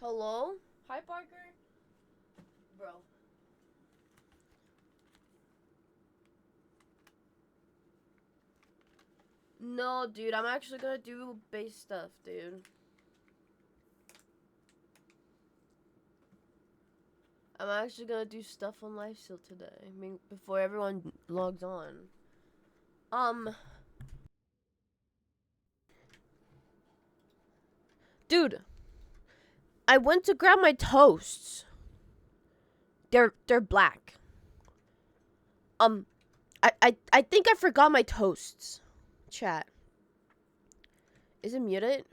Hello? Hi, Parker. Bro. No, dude, I'm actually gonna do base stuff, dude. I'm actually gonna do stuff on LIFESTEAL today. I mean, before everyone logs on. Um, dude, I went to grab my toasts. They're black. Um, I think I forgot my toasts. Chat. Is it muted?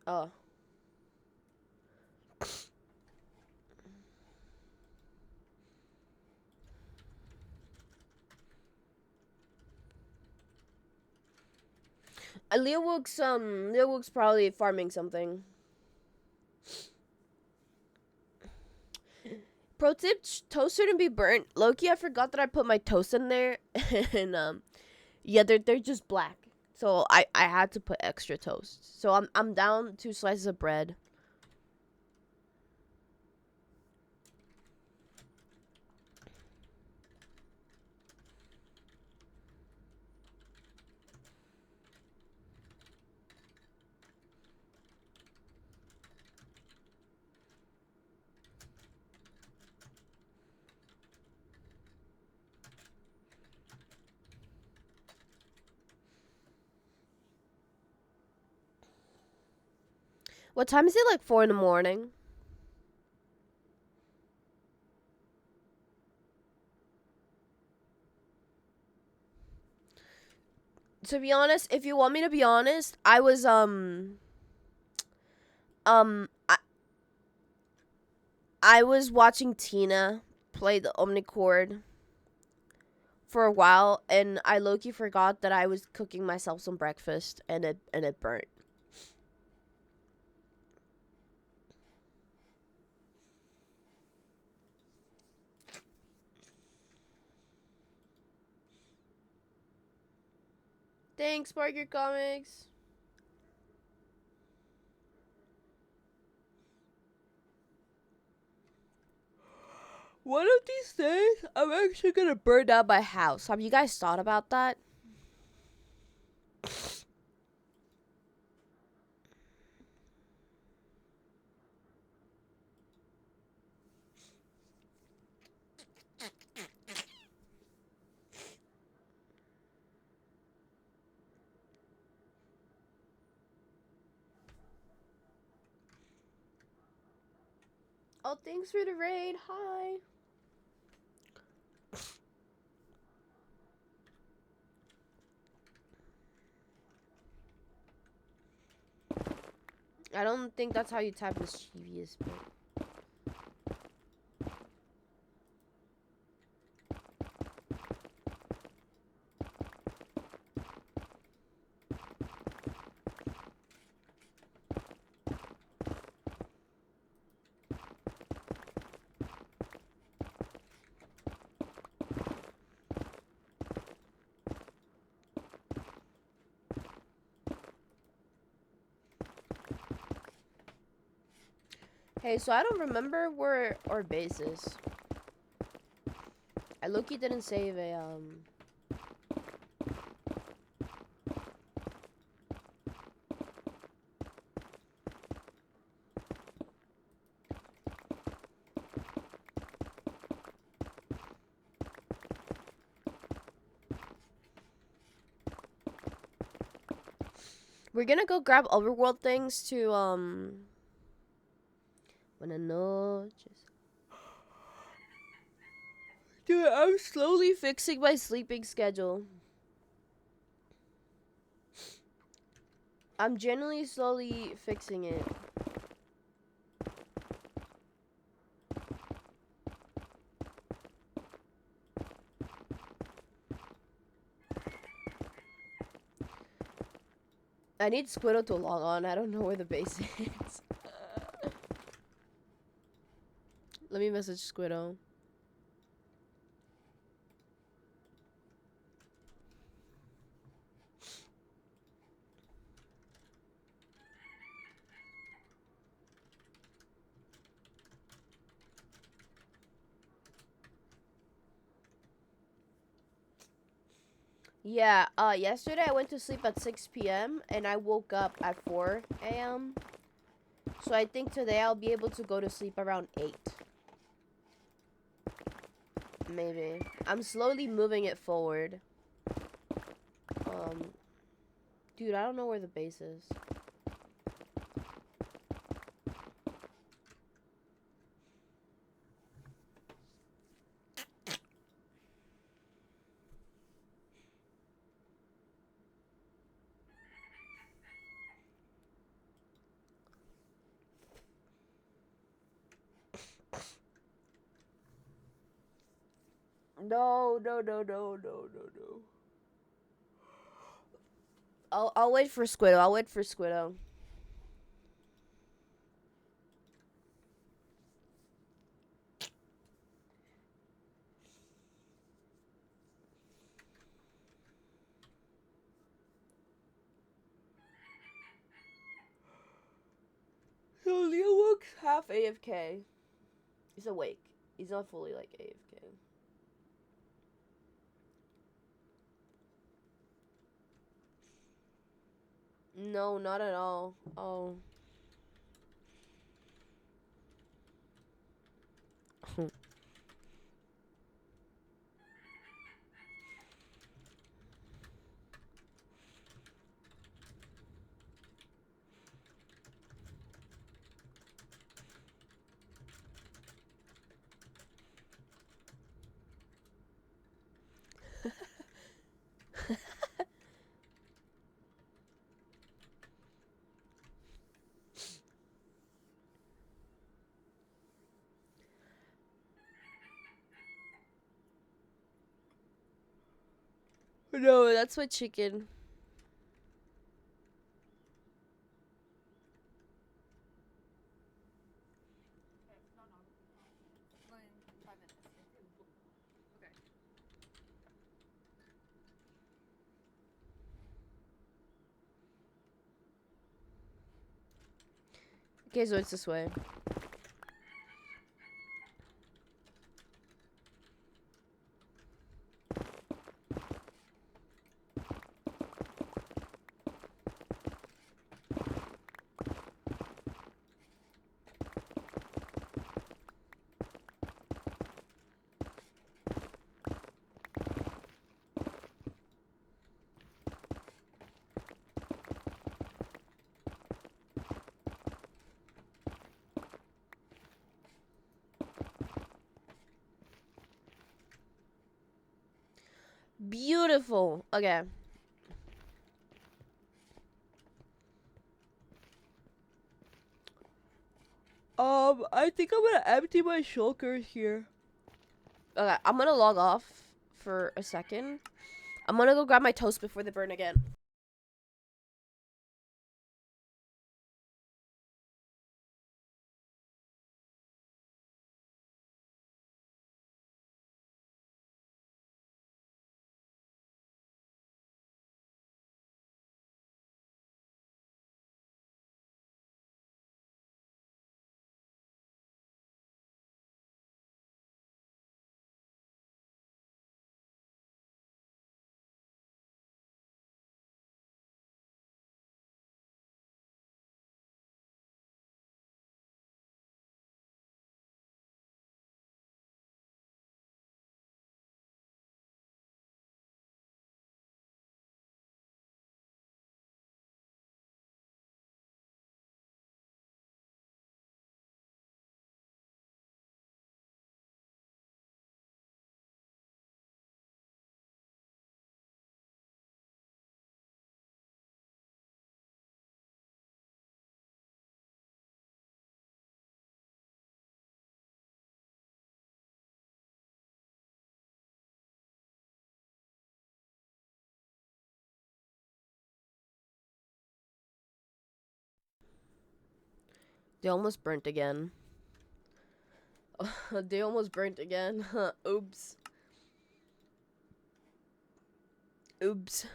Oh. Leo Wook's probably farming something. Pro tip: toast shouldn't be burnt. Loki, I forgot that I put my toast in there, and yeah, they're just black. So I had to put extra toast. So I'm down 2 slices of bread. What time is it? Like 4 in the morning. To be honest, if you want me to be honest, I was um I, I was watching Tina play the Omnicord for a while, and I low-key forgot that I was cooking myself some breakfast, and it burnt. Thanks, Parker Comics. One of these days, I'm actually gonna burn down my house. Have you guys thought about that? Oh, thanks for the raid. Hi. I don't think that's how you type mischievous, but. Hey, so I don't remember where our base is. I low-key didn't save a. We're gonna go grab overworld things to, Buenas noches. Dude, I'm slowly fixing my sleeping schedule. I'm generally slowly fixing it. I need Squiddo to log on. I don't know where the base is. Let me message Squiddo. Yeah, yesterday I went to sleep at 6 p.m. and I woke up at 4 a.m. So I think today I'll be able to go to sleep around 8. Maybe. I'm slowly moving it forward. Um, dude, I don't know where the base is. No, no, no, no, no, no, no. I'll wait for Squiddo. I'll wait for Squiddo. So Leo looks half AFK. He's awake. He's not fully like AFK. No, not at all. Oh. No, that's my chicken. Okay, so it's this way. Beautiful. Okay. I think I'm gonna empty my shulker here. Okay, I'm gonna log off for a second. I'm gonna go grab my toast before they burn again. They almost burnt again. They almost burnt again. Oops. Oops.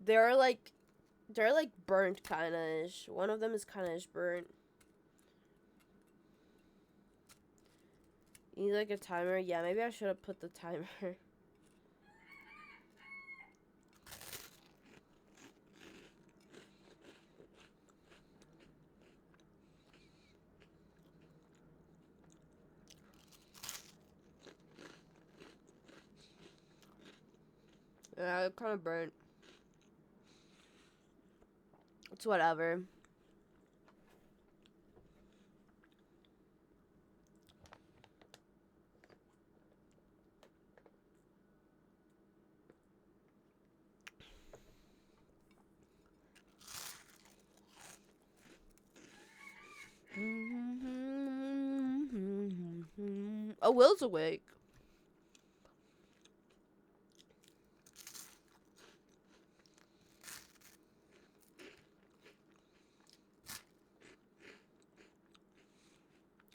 They're like burnt kinda ish. One of them is kinda ish burnt. You need like a timer? Yeah, maybe I should have put the timer. Yeah, it kind of burnt. It's whatever. Oh, Will's awake.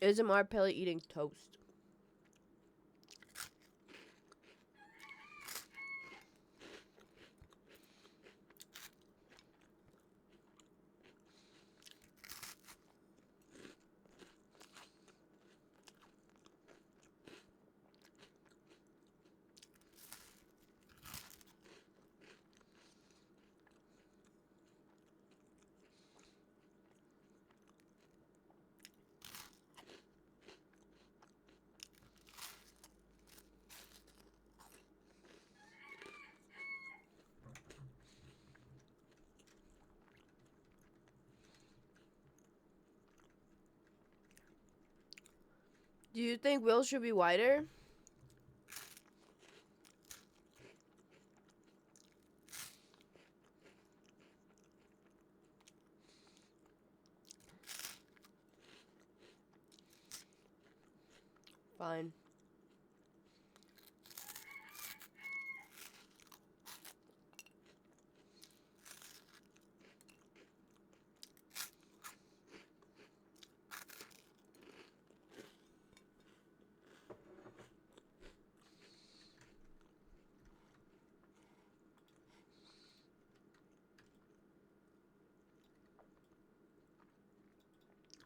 ASMR Pelly eating toast. Do you think Will should be whiter? Fine.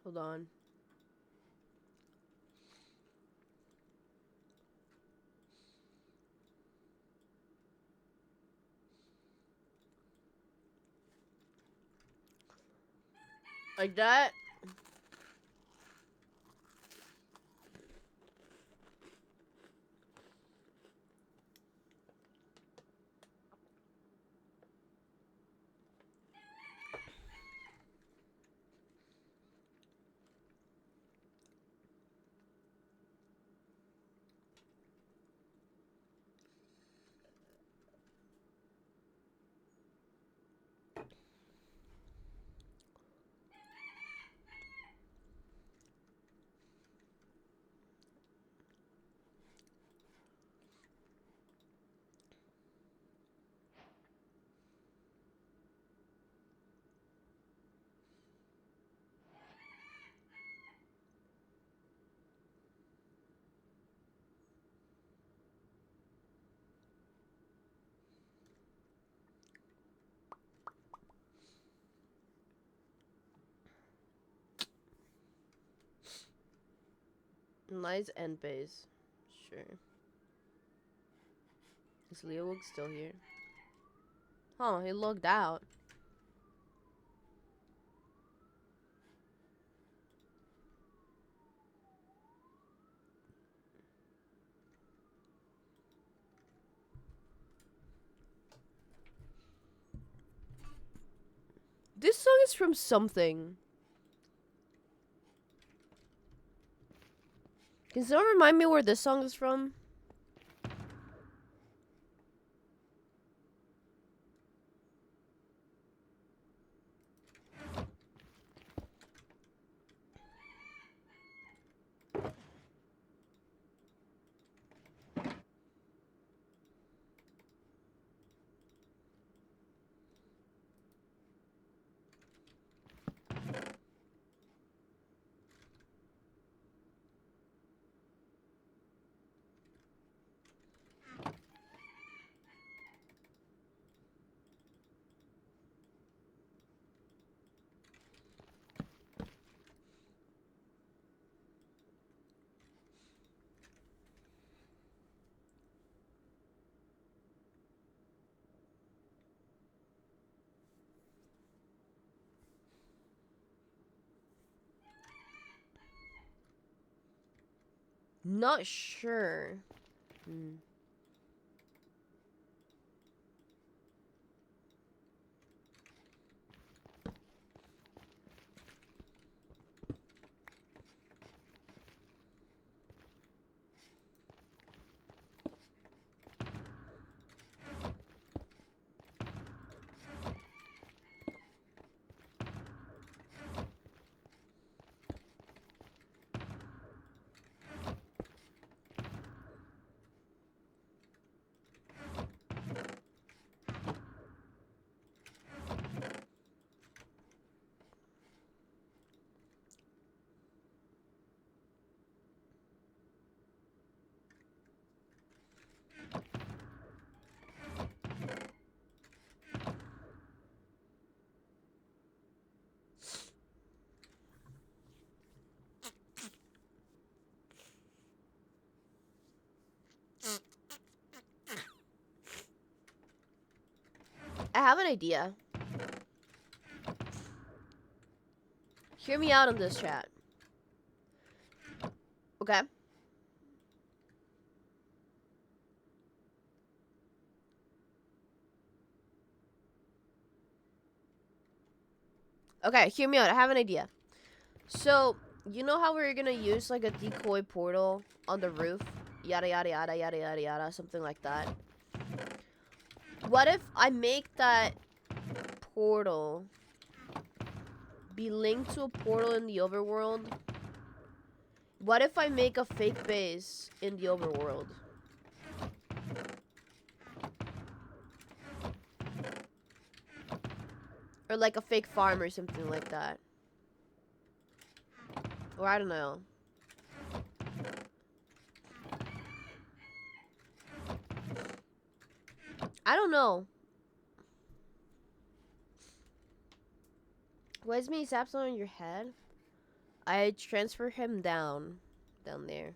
Hold on. Like that? Nice end base. Sure. Is Leowig still here? Huh, he logged out. This song is from something. Can someone remind me where this song is from? Not sure. have an idea. Hear me out on this, chat. Okay? Okay, hear me out. I have an idea. So, you know how we're gonna use like a decoy portal on the roof? Yada yada yada yada yada yada, something like that. What if I make that portal be linked to a portal in the overworld? What if I make a fake base in the overworld? Or like a fake farm or something like that. Or I don't know. I don't know. Where's me zaps on your head? I transfer him down there.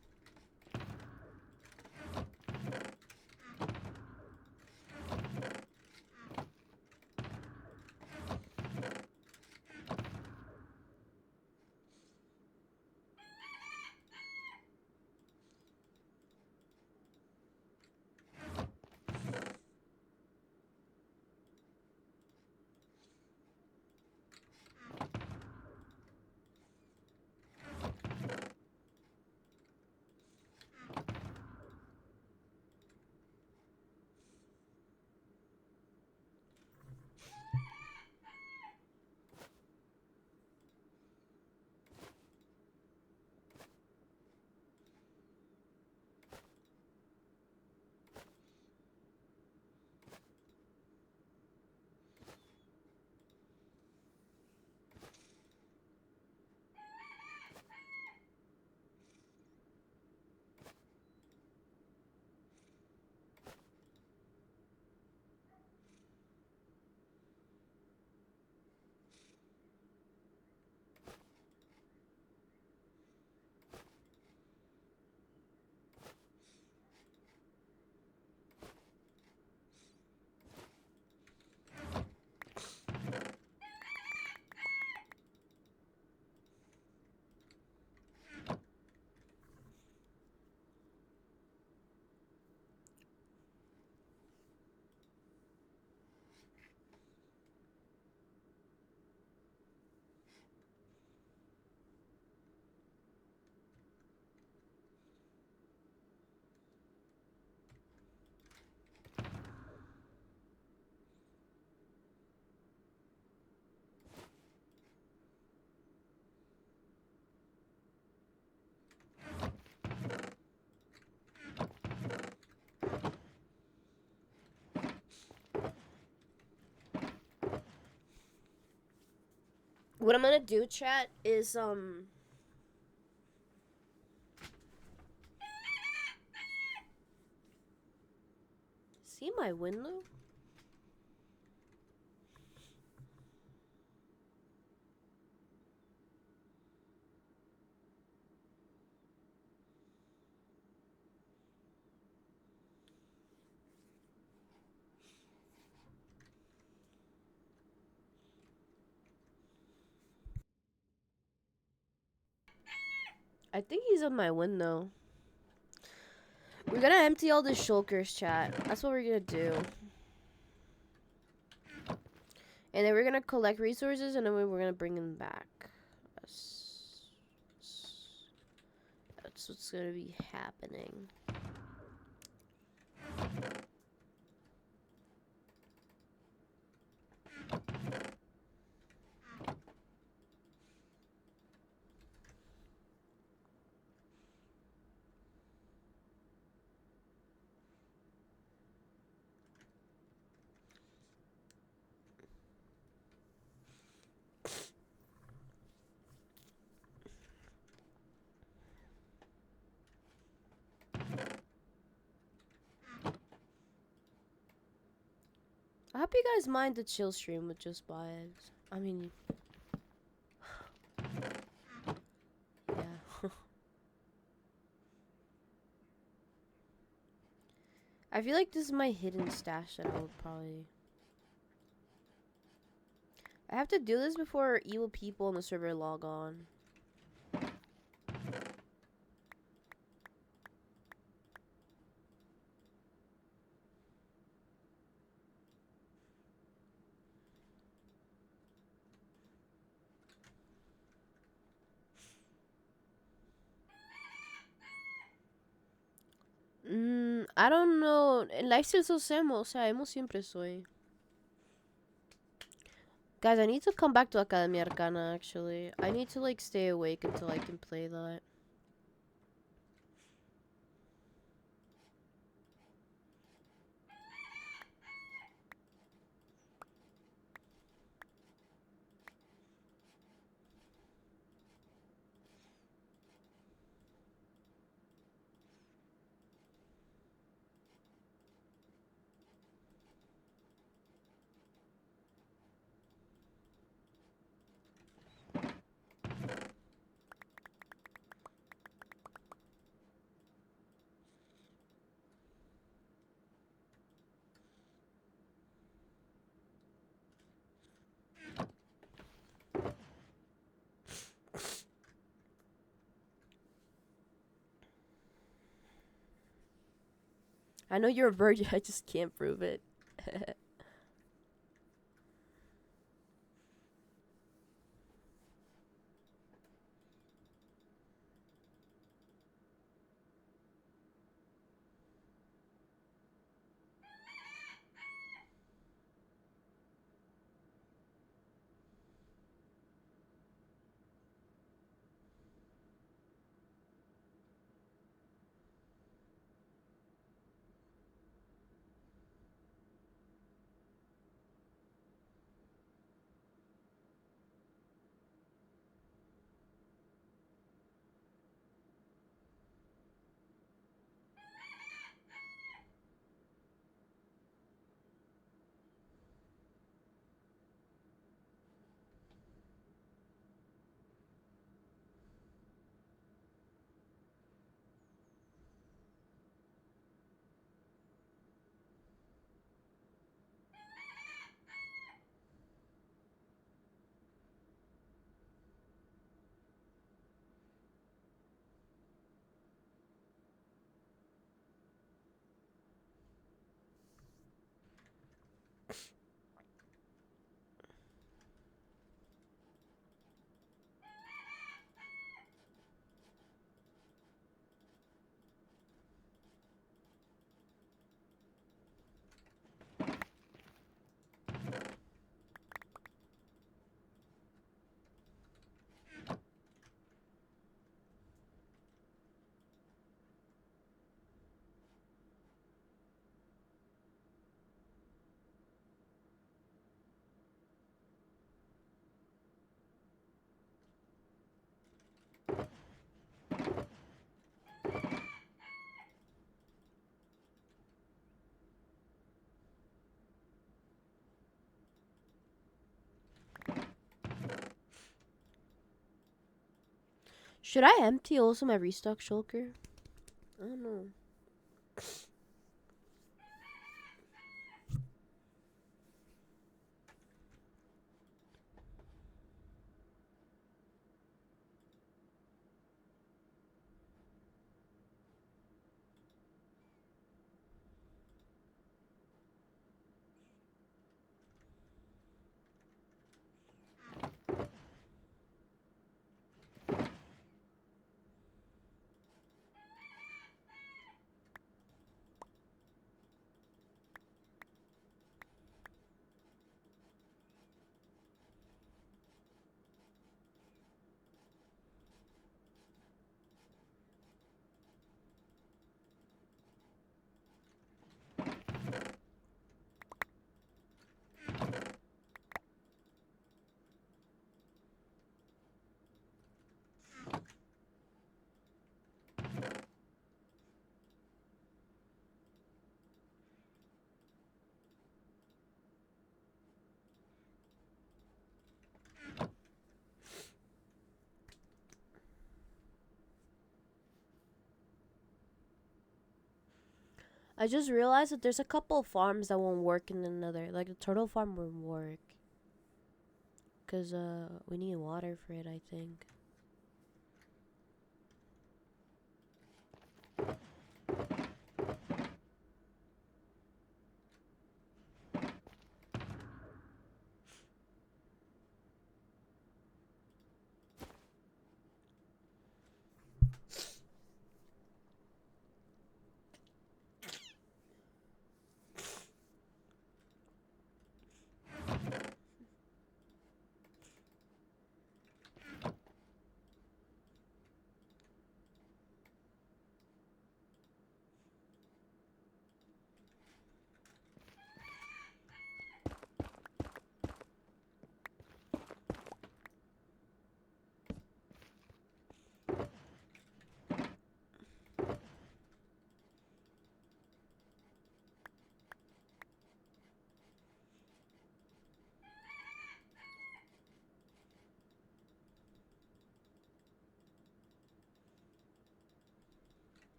What I'm gonna do, chat, is see my window? I think he's on my window. We're gonna empty all the shulkers, chat. That's what we're gonna do. And then we're gonna collect resources, and then we're gonna bring them back. That's what's gonna be happening. I hope you guys mind the chill stream with just vibes. I mean, yeah. I feel like this is my hidden stash that I would probably I have to do this before evil people in the server log on. I don't know. En Lifestyle hacemos, o sea, hemos siempre soy. Guys, I need to come back to Academia Arcana, actually. I need to, like, stay awake until I can play that. I know you're a virgin, I just can't prove it. Should I empty also my restock shulker? I don't know. I just realized that there's a couple of farms that won't work in another. Like the turtle farm won't work. Cause we need water for it, I think.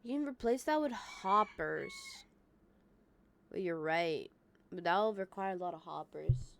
You can replace that with hoppers. But you're right. But that'll require a lot of hoppers.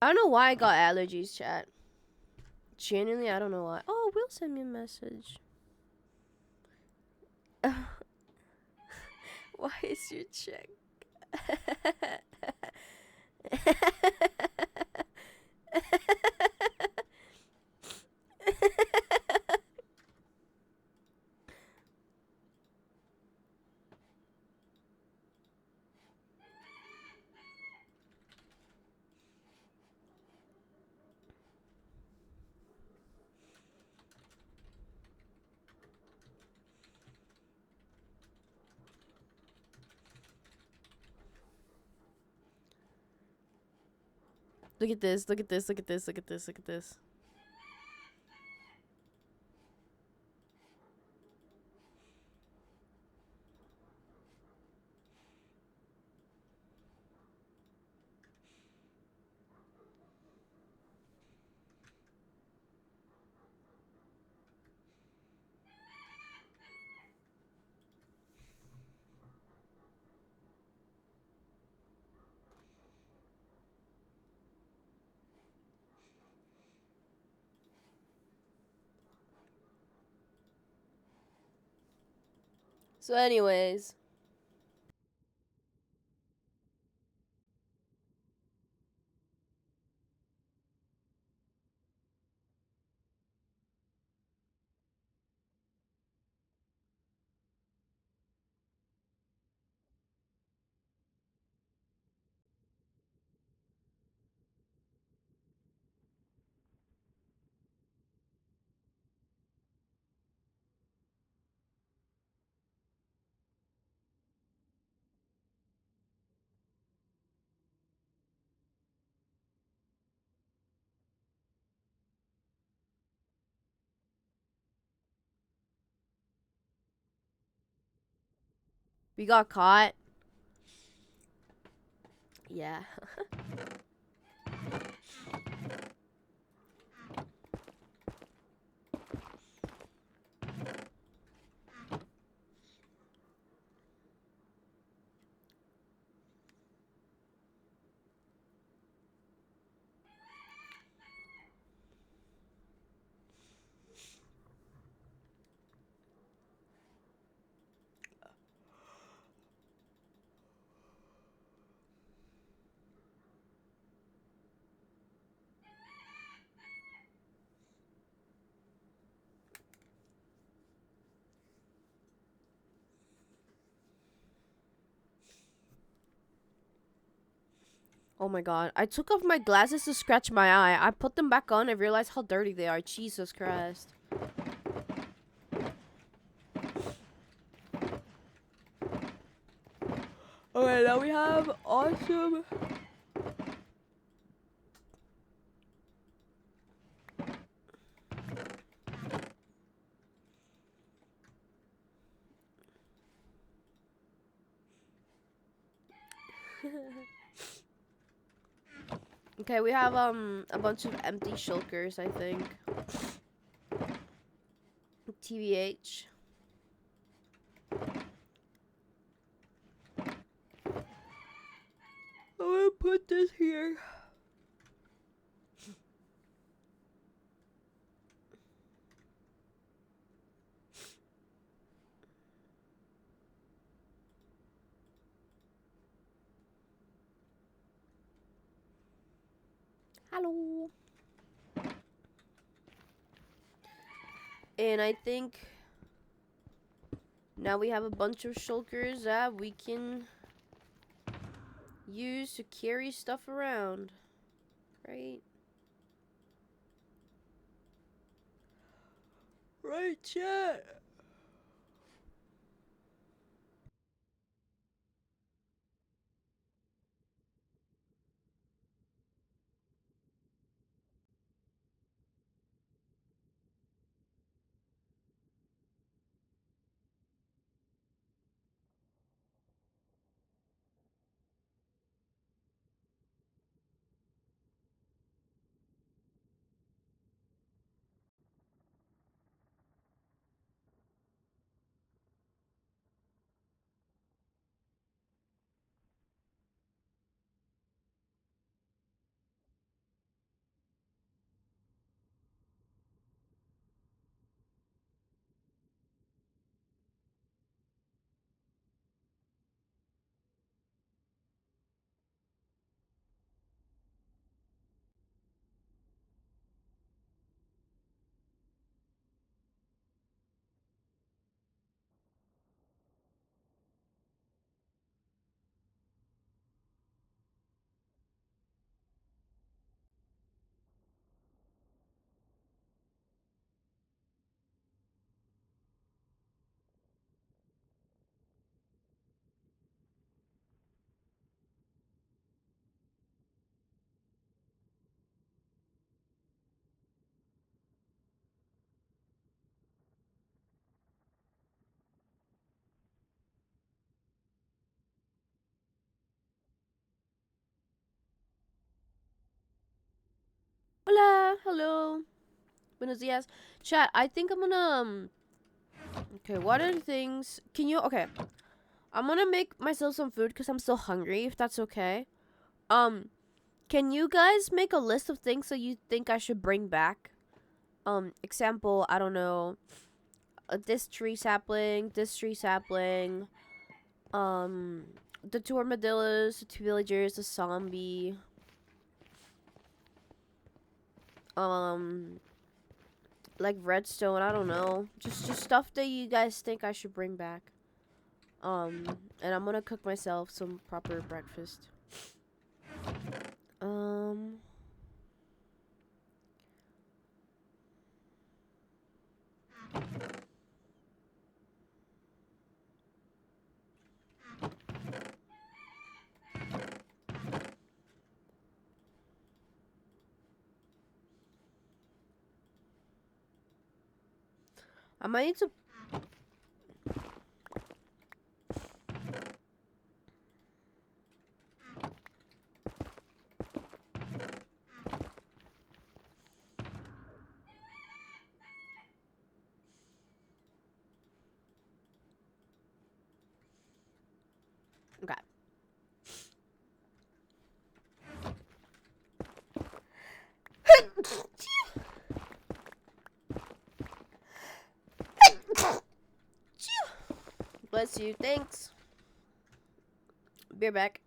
I don't know why I got allergies, chat. Genuinely, I don't know why. Oh, Will send me a message. Why is your check? Look at this, look at this, look at this, look at this, look at this. So anyways, we got caught. Yeah. Oh my god. I took off my glasses to scratch my eye. I put them back on and realized how dirty they are. Jesus Christ. Okay, now we have awesome. Okay, we have a bunch of empty shulkers, I think. TBH. I'm gonna put this here. Hello. And I think now we have a bunch of shulkers that we can use to carry stuff around. Right? Right, chat. Buenos dias. Chat, I think I'm gonna okay, what are the things can you okay. I'm gonna make myself some food because I'm still hungry, if that's okay. Um, can you guys make a list of things that you think I should bring back? Example, I don't know, this tree sapling, um, the two armadillos, the two villagers, the zombie, um, like redstone. I don't know, just stuff that you guys think I should bring back. And I'm gonna cook myself some proper breakfast. Um, I might need to. Okay. Bless you. Thanks. Beer back.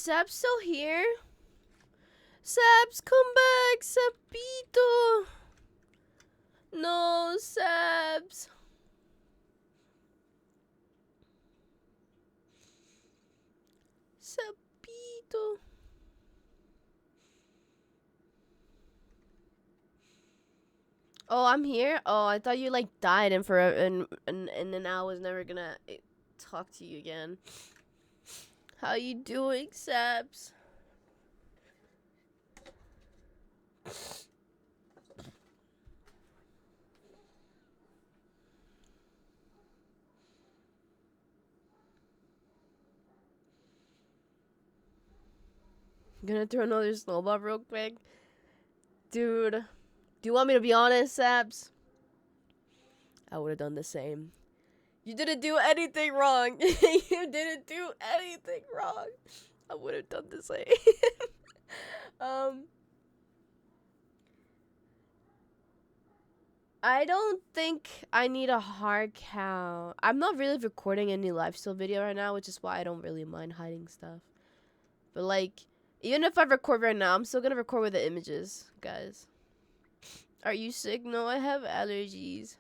Sab's still here? Sabs, come back, Sapito. No, Sabs. Sapito. Oh, I'm here. Oh, I thought you like died and then I was never gonna talk to you again. How you doing, Sabs? Gonna throw another snowball real quick, dude. Do you want me to be honest, Sabs? I would have done the same. You didn't do anything wrong. You didn't do anything wrong. I would have done the same. I don't think I need a hard count. I'm not really recording any lifestyle video right now, which is why I don't really mind hiding stuff. But like, even if I record right now, I'm still gonna record with the images, guys. Are you sick? No, I have allergies.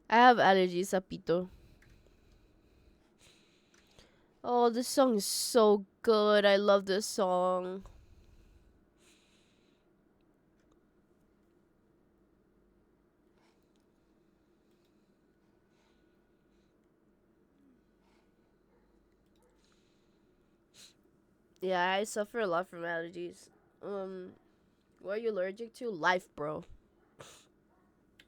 I have allergies, Sapito. Oh, this song is so good. I love this song. Yeah, I suffer a lot from allergies. What are you allergic to? Life, bro.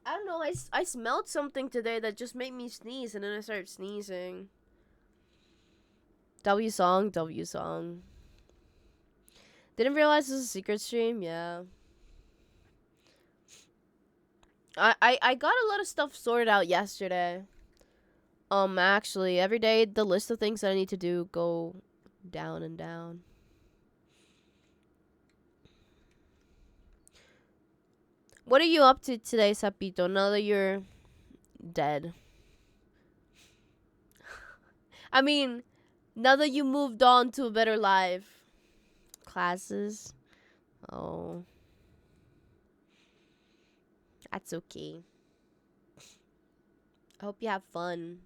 I don't know. I smelled something today that just made me sneeze, and then I started sneezing. W song, W song. Didn't realize this was a secret stream. Yeah. I got a lot of stuff sorted out yesterday. Actually, every day the list of things that I need to do go down and down. What are you up to today, Sapito? Now that you're dead. I mean, now that you moved on to a better life. Classes. Oh. That's okay. I hope you have fun.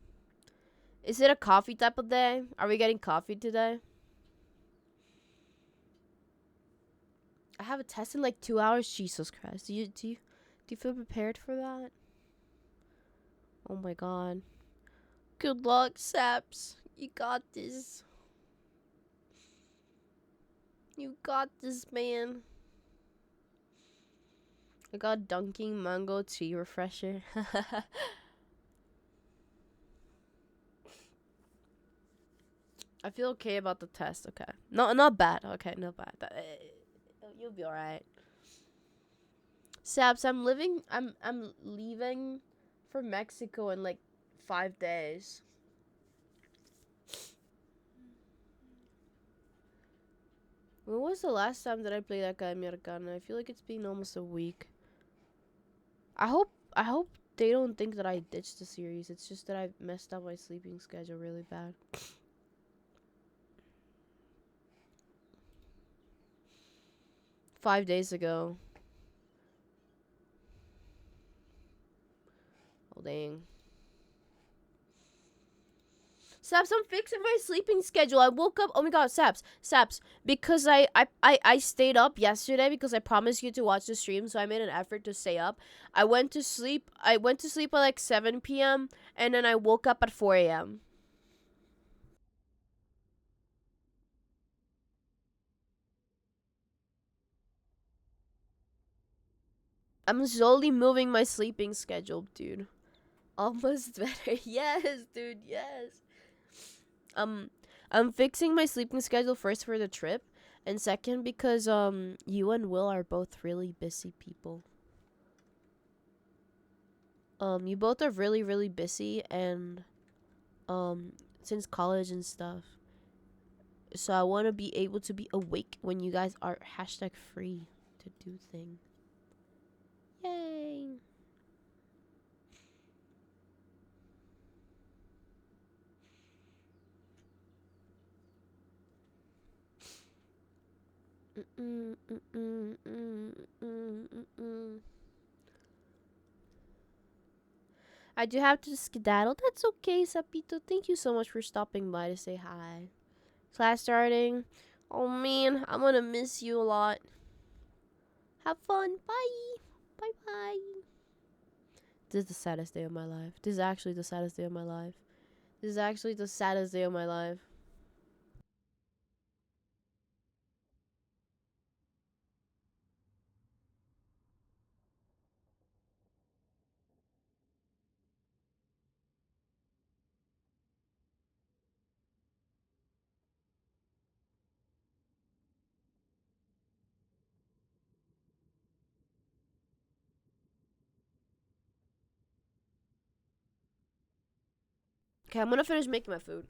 Is it a coffee type of day? Are we getting coffee today? I have a test in like 2 hours. Jesus Christ. Do you feel prepared for that? Oh my god. Good luck, Saps. You got this. You got this, man. I got dunking mango tea refresher. I feel okay about the test. Okay. No, not bad. Okay, not bad. You'll be alright. Saps, I'm leaving for Mexico in like 5 days. When was the last time that I played that guy Americana? I feel like it's been almost a week. I hope they don't think that I ditched the series. It's just that I messed up my sleeping schedule really bad. Five days ago. Oh dang. Saps, I'm fixing my sleeping schedule. I woke up. Oh my god, Saps, because I stayed up yesterday because I promised you to watch the stream, so I made an effort to stay up. I went to sleep at like 7 p.m. and then I woke up at 4 a.m. I'm slowly moving my sleeping schedule, dude. Almost better. Yes, dude, yes. I'm fixing my sleeping schedule first for the trip, and second because you and Will are both really busy people. You both are really, really busy, and since college and stuff. So I want to be able to be awake when you guys are #free to do things. Yay! Mm-mm, mm-mm, mm-mm, mm-mm, mm-mm. I do have to skedaddle. That's okay, Sapito. Thank you so much for stopping by to say hi. Class starting. Oh man, I'm gonna miss you a lot. Have fun. Bye. Bye bye. This is the saddest day of my life. This is actually the saddest day of my life. This is actually the saddest day of my life. Okay, I'm gonna finish making my food.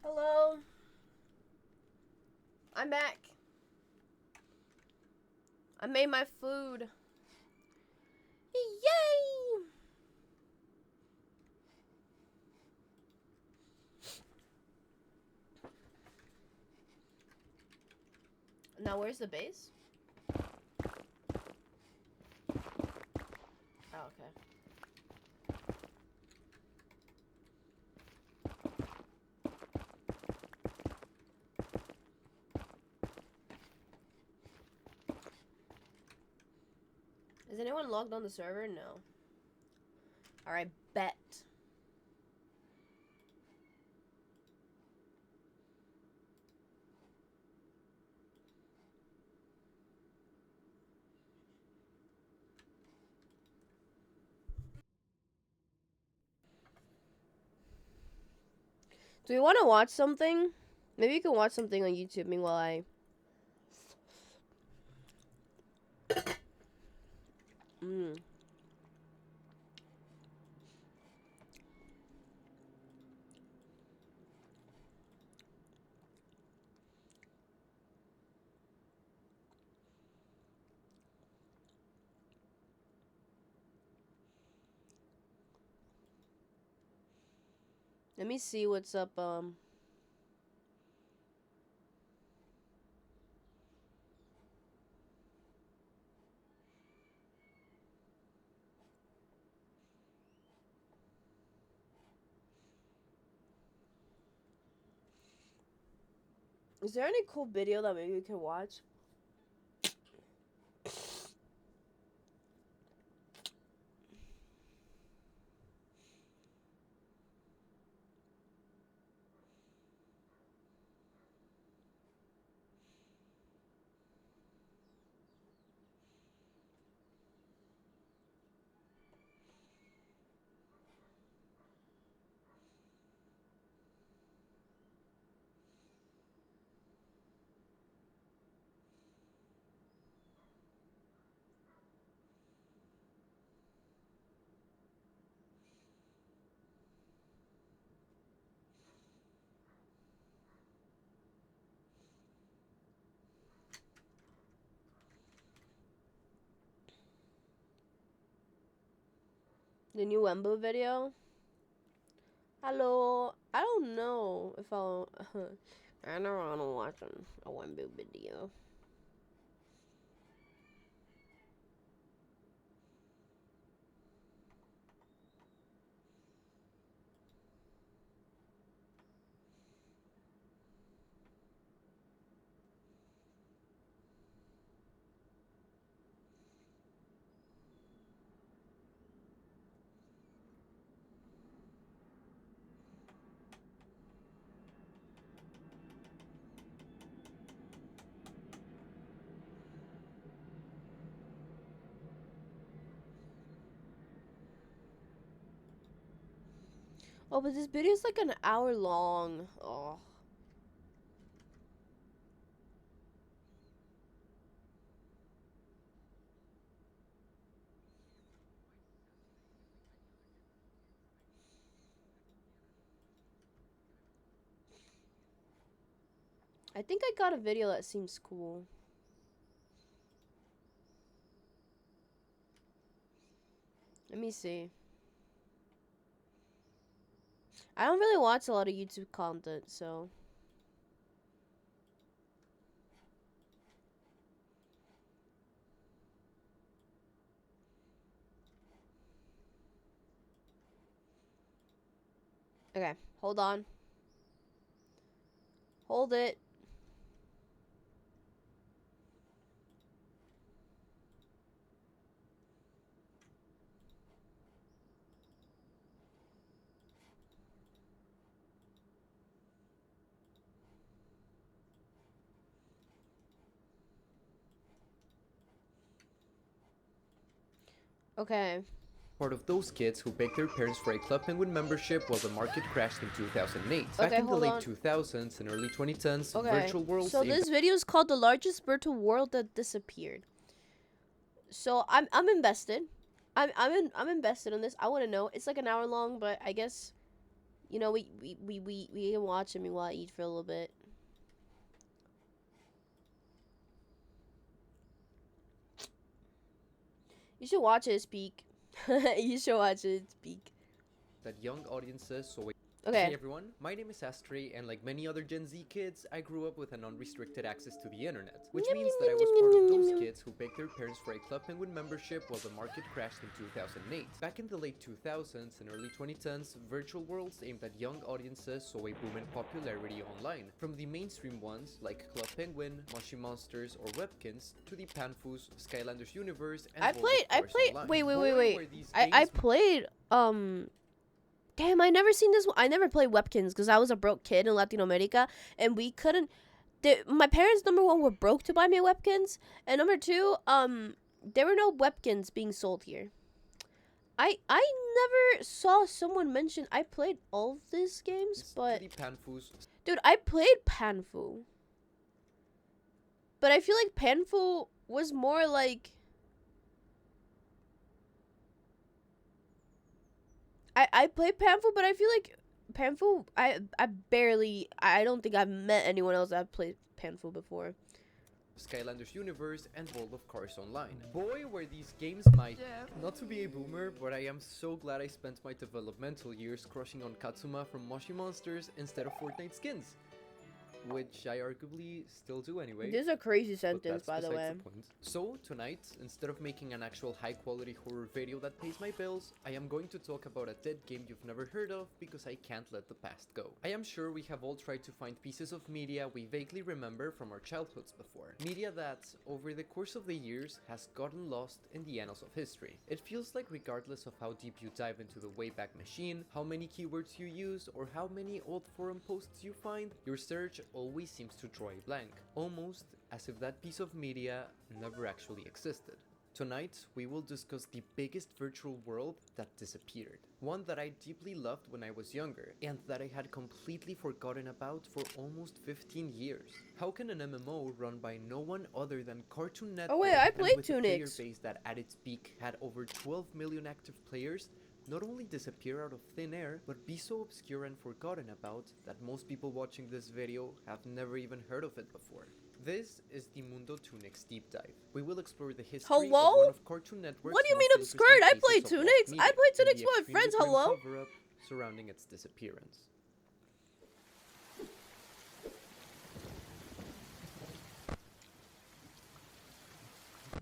Hello. I'm back. I made my food. Yay! Now where's the base? Oh, okay. Is anyone logged on the server? No. Alright, bet. Do we want to watch something? Maybe you can watch something on YouTube meanwhile I... Let me see what's up, Is there any cool video that maybe we can watch? The new Wembo video? Hello. I don't know if I'll... I don't want to watch a Wembo video. Oh, but this video is like an hour long. Oh. I think I got a video that seems cool. Let me see. I don't really watch a lot of YouTube content, so... Okay, hold on. Hold it. Okay. Part of those kids who begged their parents for a Club Penguin membership while the market crashed in 2008. Back in the late 2000s and early 2010s, virtual worlds... So this video is called The Largest Virtual World That Disappeared. So I'm invested. I'm invested in this. I want to know. It's like an hour long, but I guess You know, we can watch him while I eat for a little bit. You should watch it speak. You should watch it speak. That young audiences saw. Okay. Hey everyone, my name is Astri, and like many other Gen Z kids, I grew up with an unrestricted access to the internet, which means that I was part of those kids who begged their parents for a Club Penguin membership while the market crashed in 2008. Back in the late 2000s and early 2010s, virtual worlds aimed at young audiences saw a boom in popularity online, from the mainstream ones like Club Penguin, Moshi Monsters, or Webkins, to the Panfus, Skylanders Universe, and I played, Damn, I never seen this one. I never played Webkins because I was a broke kid in Latin America, and we couldn't. My parents, number one, were broke to buy me Webkins, and number two, there were no Webkins being sold here. I never saw someone mention. I played all of these games, but dude, I played Panfu, but I feel like Panfu was more like. I played Panfu, but I feel like Panfu, I don't think I've met anyone else that played Panfu before. Skylanders Universe, and World of Cars Online. Boy, were these games my... Not to be a boomer, but I am so glad I spent my developmental years crushing on Katsuma from Moshi Monsters instead of Fortnite skins. Which I arguably still do anyway. This is a crazy sentence, by the way. So, tonight, instead of making an actual high-quality horror video that pays my bills, I am going to talk about a dead game you've never heard of because I can't let the past go. I am sure we have all tried to find pieces of media we vaguely remember from our childhoods before. Media that, over the course of the years, has gotten lost in the annals of history. It feels like regardless of how deep you dive into the Wayback Machine, how many keywords you use, or how many old forum posts you find, your search always seems to draw a blank, almost as if that piece of media never actually existed. Tonight, we will discuss the biggest virtual world that disappeared. One that I deeply loved when I was younger, and that I had completely forgotten about for almost 15 years. How can an MMO run by no one other than Cartoon Network, oh wait, I played with a player Tunics. base that at its peak had over 12 million active players, not only disappear out of thin air, but be so obscure and forgotten about that most people watching this video have never even heard of it before? This is the Mundo Tunics deep dive. We will explore the history of one of Cartoon Network's What do you mean obscured? I played Tunics. I played Tunics with my friends. Hello? Cover-up surrounding its disappearance.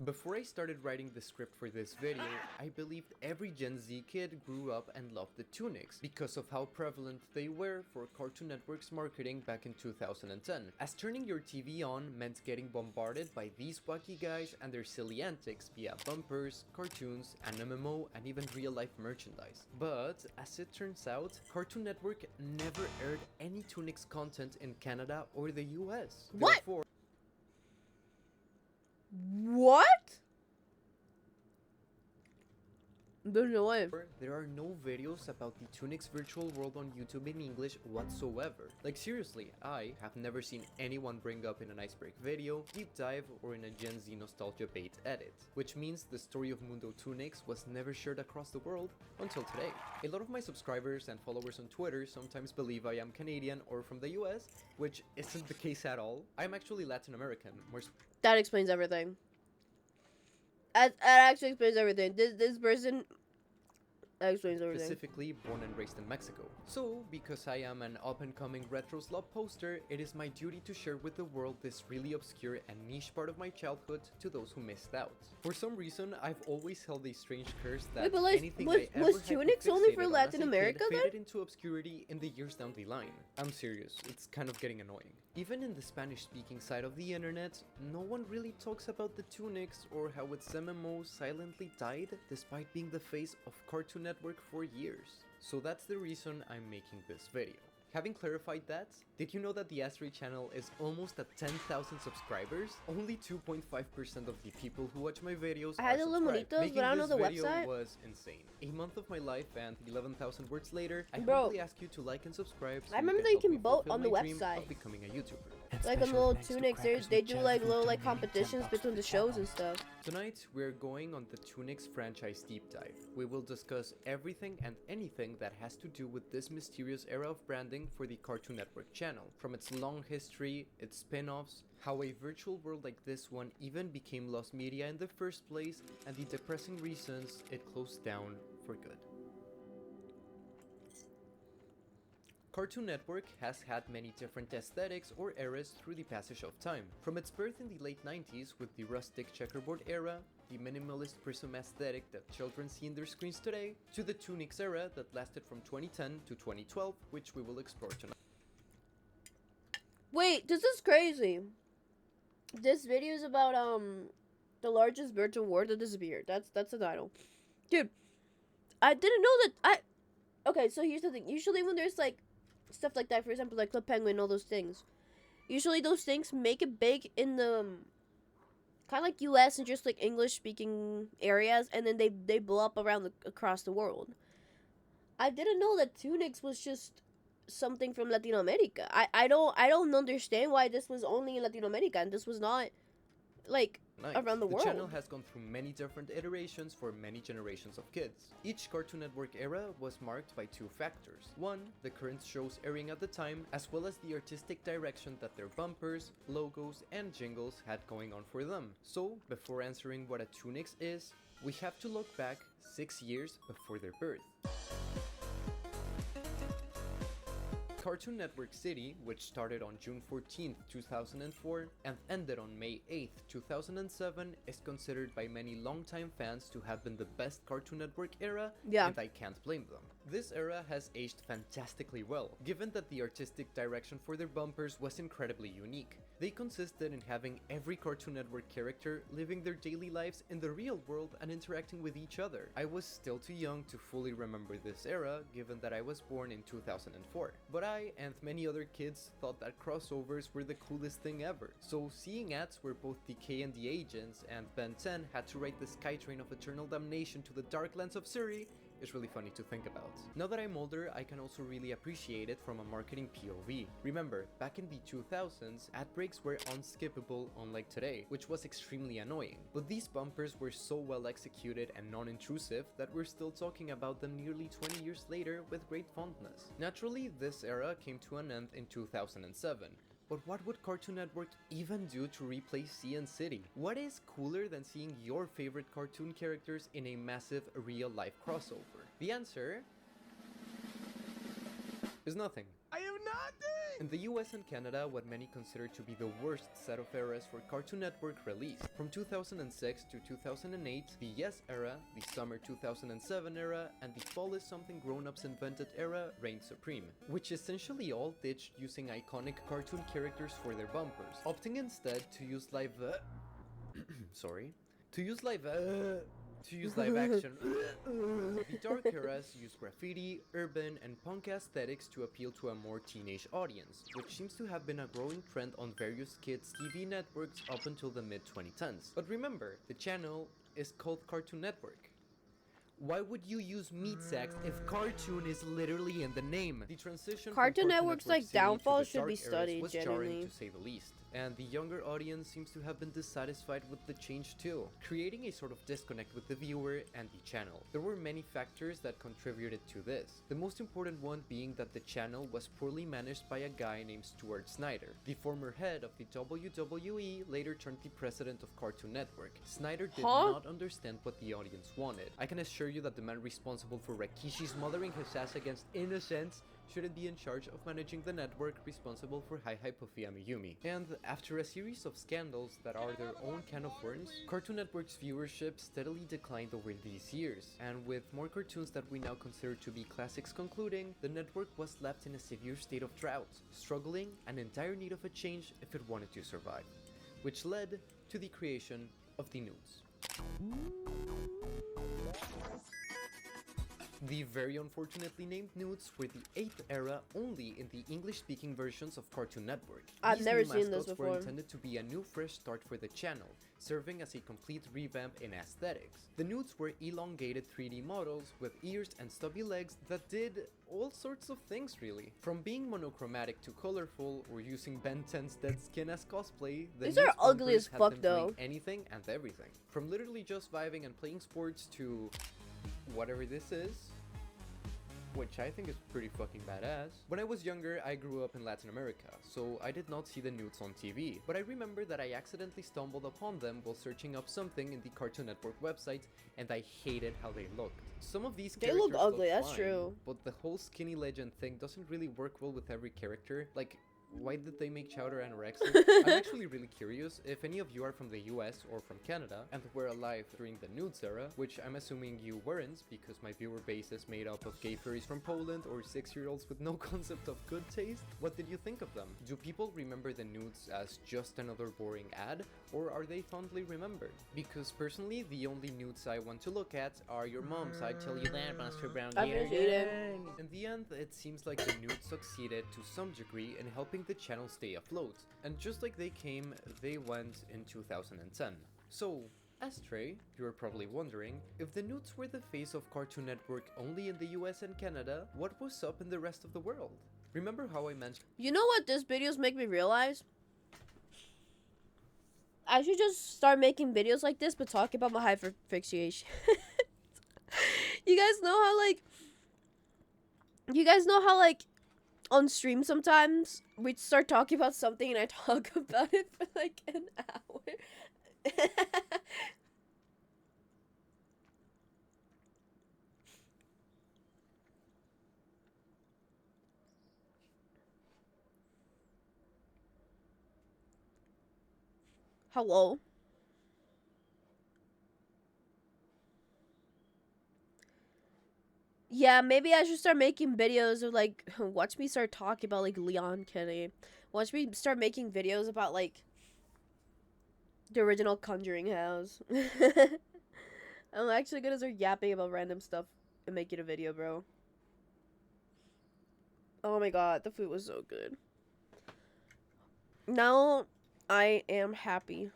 Before I started writing the script for this video, I believed every Gen Z kid grew up and loved the Tunics because of how prevalent they were for Cartoon Network's marketing back in 2010, as turning your TV on meant getting bombarded by these wacky guys and their silly antics via bumpers, cartoons, an MMO, and even real-life merchandise. But, as it turns out, Cartoon Network never aired any Tunics content in Canada or the US. What? Therefore, what? There's no way. There are no videos about the Tunics virtual world on YouTube in English whatsoever. Like seriously, I have never seen anyone bring up in an Icebreak video, deep dive, or in a Gen Z nostalgia bait edit. Which means the story of Mundo Tunics was never shared across the world until today. A lot of my subscribers and followers on Twitter sometimes believe I am Canadian or from the US, which isn't the case at all. I'm actually Latin American. That explains everything. That actually explains everything. This person explains everything. Specifically born and raised in Mexico. So, because I am an up-and-coming retro slob poster, it is my duty to share with the world this really obscure and niche part of my childhood to those who missed out. For some reason, I've always held a strange curse that wait, but like, anything I ever was Tunics only for Latin America then? Faded into obscurity in the years down the line. I'm serious, it's kind of getting annoying. Even in the Spanish-speaking side of the internet, no one really talks about the Tunics or how its MMO silently died despite being the face of Cartoon Network for years. So that's the reason I'm making this video. Having clarified that, did you know that the Astri channel is almost at 10,000 subscribers? Only 2.5% of the people who watch my videos I had are the subscribed. Limonitos, but I don't know the Making this website. video was insane. A month of my life and 11,000 words later, I Bro, humbly ask you to like and subscribe so I remember you that you help me can vote fulfill on the my dream website. of becoming a YouTuber. And Like on special little thanks to Tunics, Crackers they with do Jazz like for little like donating competitions $10 between to the the shows channel. and stuff. Tonight, we're going on the Tunics franchise deep dive. We will discuss everything and anything that has to do with this mysterious era of branding for the Cartoon Network channel. From its long history, its spin-offs, how a virtual world like this one even became lost media in the first place, and the depressing reasons it closed down for good. Cartoon Network has had many different aesthetics or eras through the passage of time. From its birth in the late 90s with the rustic checkerboard era, the minimalist prism aesthetic that children see in their screens today, to the Tunics era that lasted from 2010 to 2012, which we will explore tonight. Wait, this is crazy. This video is about the largest virtual war that disappeared. That's the title. Dude, I didn't know that okay, so here's the thing. Usually when there's like stuff like that, for example, like Club Penguin, all those things. Usually those things make it big in the kind of like US and just like English speaking areas, and then they blow up around across the world. I didn't know that Tunics was just something from Latino America. I don't understand why this was only in Latino America and this was not like around the world. channel has gone through many different iterations for many generations of kids. Each Cartoon Network era was marked by two factors. One, the current shows airing at the time, as well as the artistic direction that their bumpers, logos, and jingles had going on for them. So, before answering what a Tunics is, we have to look back 6 years before their birth. Cartoon Network City, which started on June 14, 2004 and ended on May 8, 2007, is considered by many longtime fans to have been the best Cartoon Network era, Yeah. and I can't blame them. This era has aged fantastically well, given that the artistic direction for their bumpers was incredibly unique. They consisted in having every Cartoon Network character living their daily lives in the real world and interacting with each other. I was still too young to fully remember this era, given that I was born in 2004. But I and many other kids thought that crossovers were the coolest thing ever. So seeing ads where both DK and the Agents and Ben 10 had to ride the SkyTrain of Eternal Damnation to the Darklands of Suri is really funny to think about. Now that I'm older, I can also really appreciate it from a marketing POV. Remember, back in the 2000s, ad breaks were unskippable unlike today, which was extremely annoying. But these bumpers were so well executed and non-intrusive that we're still talking about them nearly 20 years later with great fondness. Naturally, this era came to an end in 2007. But what would Cartoon Network even do to replace Sea and City? What is cooler than seeing your favorite cartoon characters in a massive real-life crossover? The answer is nothing. I am nothing! In the US and Canada, what many consider to be the worst set of eras for Cartoon Network released. From 2006 to 2008, the Yes era, the Summer 2007 era, and the Fall is Something Grown-Ups Invented era reigned supreme, which essentially all ditched using iconic cartoon characters for their bumpers, opting instead to use live action. The dark eras use graffiti, urban, and punk aesthetics to appeal to a more teenage audience, which seems to have been a growing trend on various kids' TV networks up until the mid-2010s. But remember, the channel is called Cartoon Network. Why would you use meat sacks if cartoon is literally in the name? The transition Cartoon from Network's, Network like, City to downfall the should dark be eras studied, was genuinely. jarring to say the least. And the younger audience seems to have been dissatisfied with the change too, creating a sort of disconnect with the viewer and the channel. There were many factors that contributed to this, the most important one being that the channel was poorly managed by a guy named Stuart Snyder. The former head of the WWE later turned the president of Cartoon Network. Snyder did not understand what the audience wanted. I can assure you that the man responsible for Rikishi smothering his ass against innocents shouldn't be in charge of managing the network responsible for Hi Hi Puffy Amiyumi. And after a series of scandals that are their own can of worms, Cartoon Network's viewership steadily declined over these years, and with more cartoons that we now consider to be classics concluding, the network was left in a severe state of drought, struggling and in dire need of a change if it wanted to survive, which led to the creation of the Nudes. The very unfortunately named nudes were the 8th era only in the English-speaking versions of Cartoon Network. I've These never new seen this mascots were before. intended to be a new fresh start for the channel, serving as a complete revamp in aesthetics. The nudes were elongated 3D models with ears and stubby legs that did all sorts of things really. From being monochromatic to colorful or using Ben 10's dead skin as cosplay, the These are nudes ugly bumpers as had fuck, them though. doing anything and everything. From literally just vibing and playing sports to whatever this is, which I think is pretty fucking badass. When I was younger, I grew up in Latin America, so I did not see the nudes on TV, but I remember that I accidentally stumbled upon them while searching up something in the Cartoon Network website, and I hated how they looked. Some of these They characters look ugly, that's fine, true. but the whole skinny legend thing doesn't really work well with every character. Like, why did they make Chowder anorexic? I'm actually really curious if any of you are from the US or from Canada and were alive during the nudes era, which I'm assuming you weren't because my viewer base is made up of gay furries from Poland or 6-year-olds with no concept of good taste. What did you think of them? Do people remember the nudes as just another boring ad, or are they fondly remembered? Because personally, the only nudes I want to look at are your mom's. I tell you that, Master Brown. I've been eating. In the end, it seems like the nudes succeeded to some degree in helping the channel stay afloat, and just like they came, they went in 2010. So, as Trey, you're probably wondering, if the nudes were the face of Cartoon Network only in the US and Canada, what was up in the rest of the world? Remember how I mentioned— You know what this videos make me realize? I should just start making videos like this, but talk about my hyperfixation. You guys know how, like... You guys know how, like, on stream sometimes we start talking about something and I talk about it for like an hour. Hello? Yeah, maybe I should start making videos of like, watch me start talking about like Leon Kenny. Watch me start making videos about like the original Conjuring house. I'm actually gonna start yapping about random stuff and making a video, bro. Oh my god, the food was so good. Now I am happy.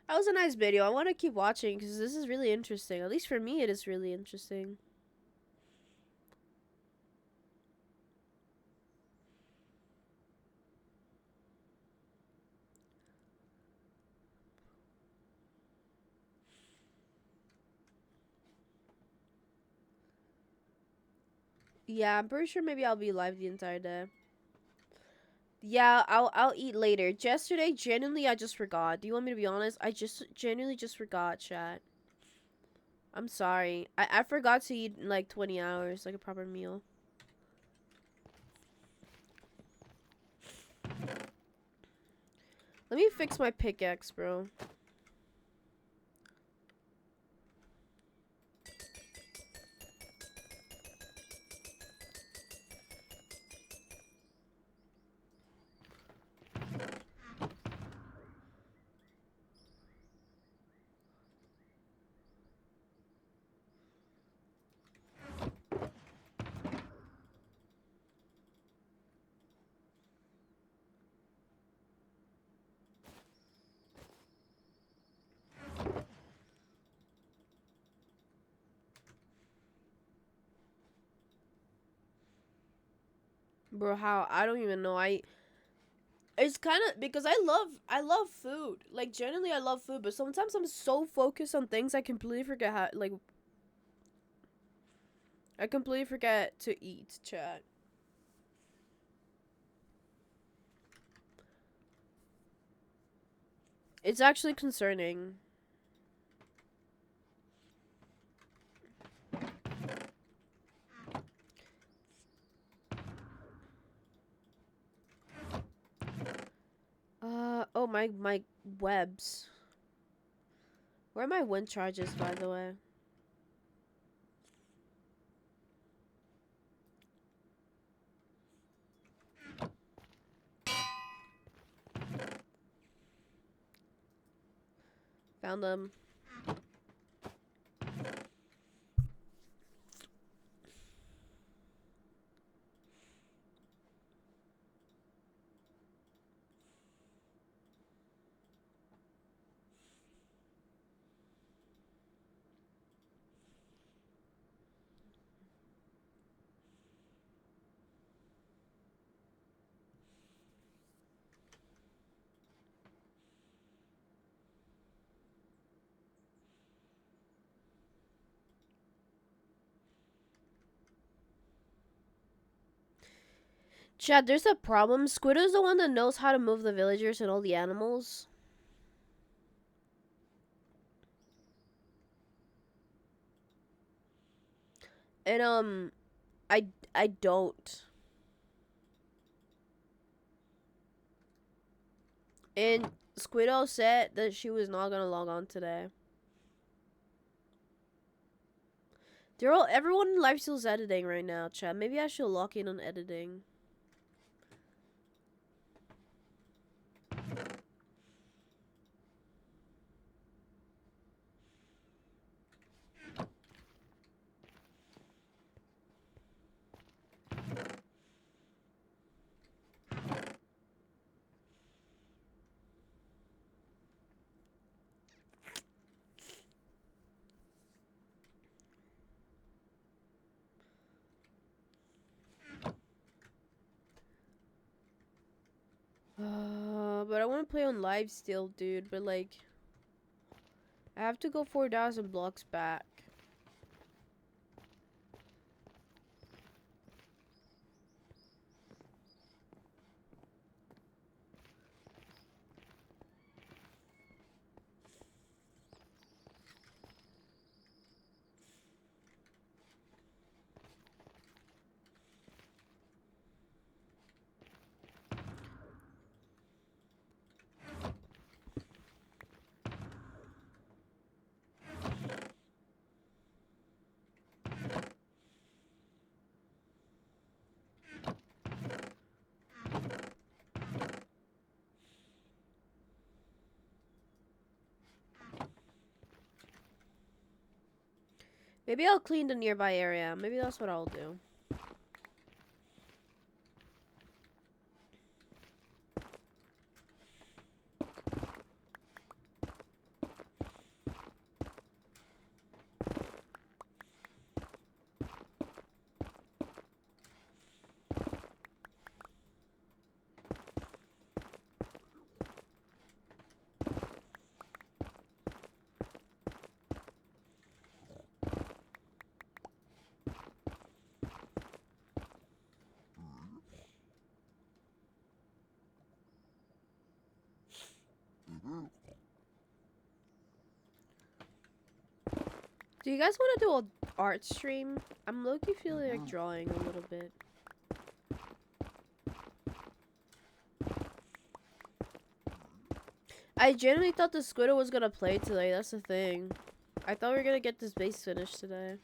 That was a nice video. I want to keep watching because this is really interesting. At least for me, it is really interesting. Yeah, I'm pretty sure maybe I'll be live the entire day. Yeah, I'll eat later. Yesterday, genuinely, I just forgot. Do you want me to be honest? I just genuinely just forgot, chat. I'm sorry. I forgot to eat in like 20 hours, like a proper meal. Let me fix my pickaxe, bro. Bro, how? I don't even know. It's kind of because I love food. Like generally I love food, but sometimes I'm so focused on things I completely forget how like I completely forget to eat, chat. It's actually concerning. Oh my webs. Where are my wind charges, by the way? Found them. Chad, there's a problem. Squiddo's the one that knows how to move the villagers and all the animals. And I don't. And Squiddo said that she was not gonna log on today. Everyone in LifeSteal's editing right now, Chad. Maybe I should lock in on editing. But I want to play on LifeSteal, dude. But like, I have to go 4,000 blocks back. Maybe I'll clean the nearby area. Maybe that's what I'll do. Do you guys want to do an art stream? I'm low-key feeling like drawing a little bit. I genuinely thought the Squiddo was gonna play today. That's the thing. I thought we were gonna get this base finished today.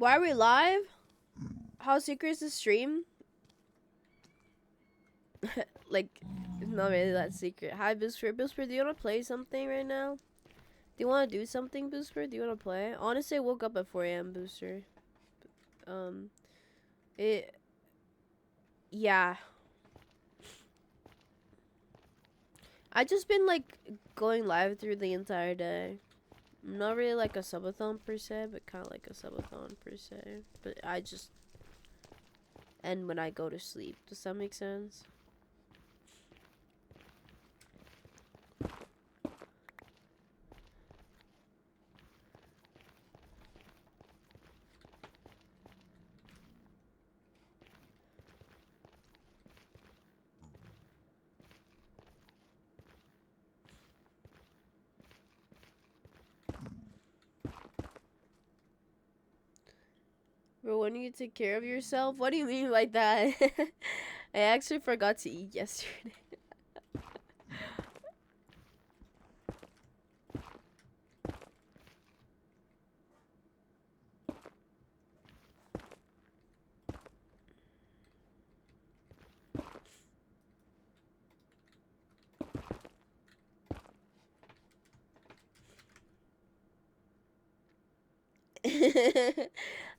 Why are we live? How secret is the stream? Like, it's not really that secret. Hi, Booster. Booster, do you want to play something right now? Do you want to do something, Booster? Do you want to play? Honestly, I woke up at 4 a.m., Booster. It... Yeah. I just been, like, going live through the entire day. Not really like a subathon per se, but kind of like a subathon per se. But I just end when I go to sleep. Does that make sense? Bro, when you take care of yourself? What do you mean by that? I actually forgot to eat yesterday.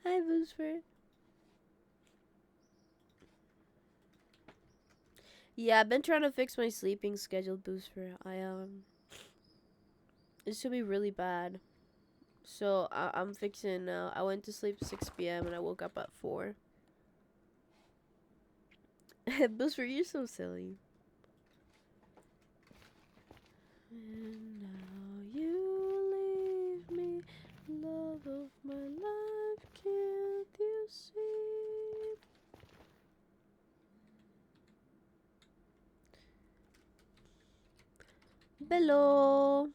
Hi, Booster. Yeah, I've been trying to fix my sleeping schedule, Booster. It should be really bad. So I'm fixing now. I went to sleep 6 p.m. and I woke up at 4. Booster, you're so silly. And now you leave me, love of my life, can't you see? Hello.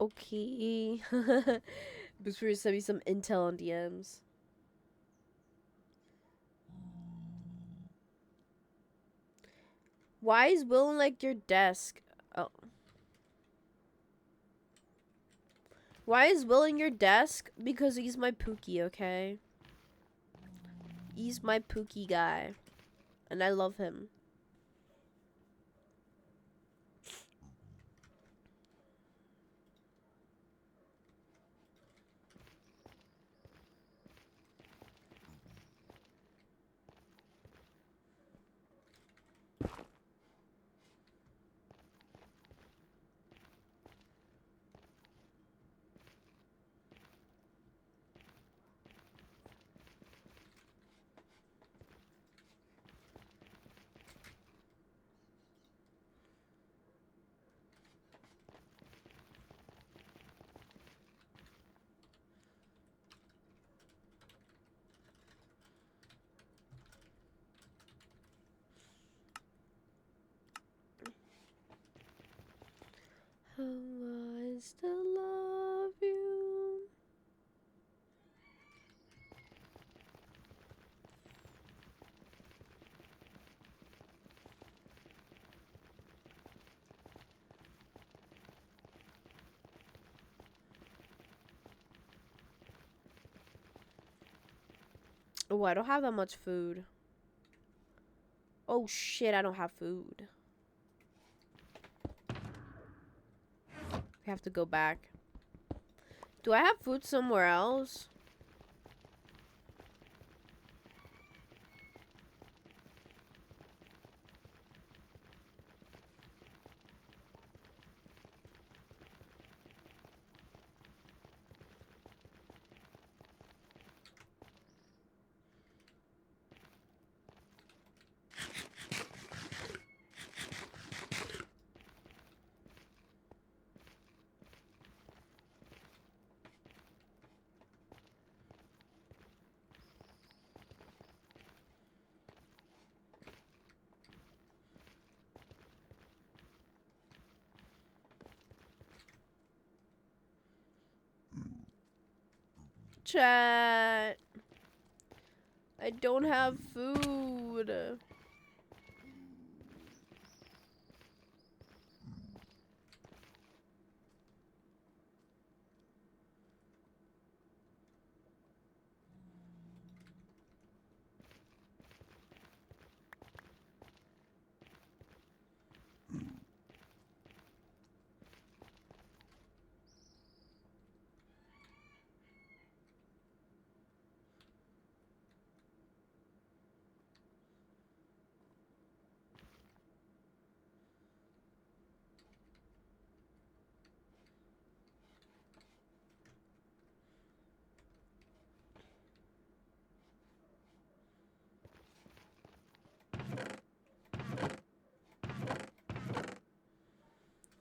Okay. Booster sent me some intel on DMs. Why is Will in like your desk? Oh. Why is Will in your desk? Because he's my Pookie, okay? He's my Pookie guy. And I love him. How I still love you. Oh, I don't have that much food. Oh shit, I don't have food. We have to go back. Do I have food somewhere else? Chat. I don't have food.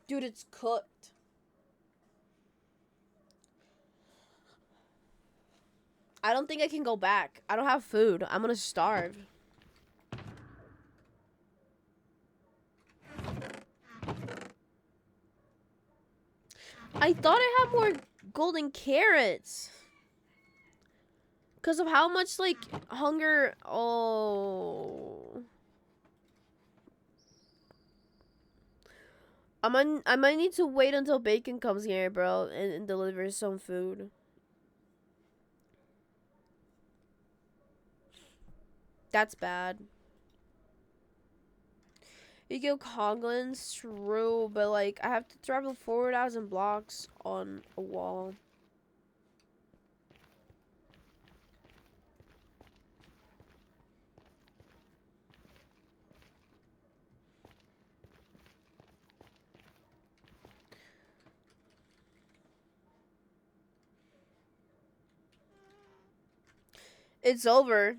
Dude, it's cooked. I don't think I can go back. I don't have food. I'm gonna starve. I thought I had more golden carrots. Because of how much, like, hunger... Oh... I might need to wait until Bacon comes here, bro, and delivers some food. That's bad. You go Coglins, true, but like I have to travel 4,000 blocks on a wall. It's over.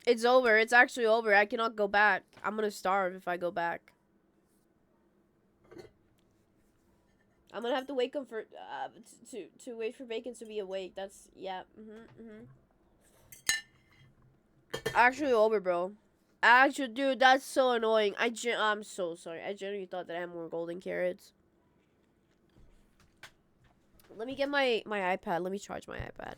It's over. It's actually over. I cannot go back. I'm gonna starve if I go back. I'm gonna have to wake up for to wait for Bacon to be awake. That's yeah. Actually over, bro. Actually, dude, that's so annoying. I'm so sorry. I genuinely thought that I had more golden carrots. Let me get my iPad. Let me charge my iPad.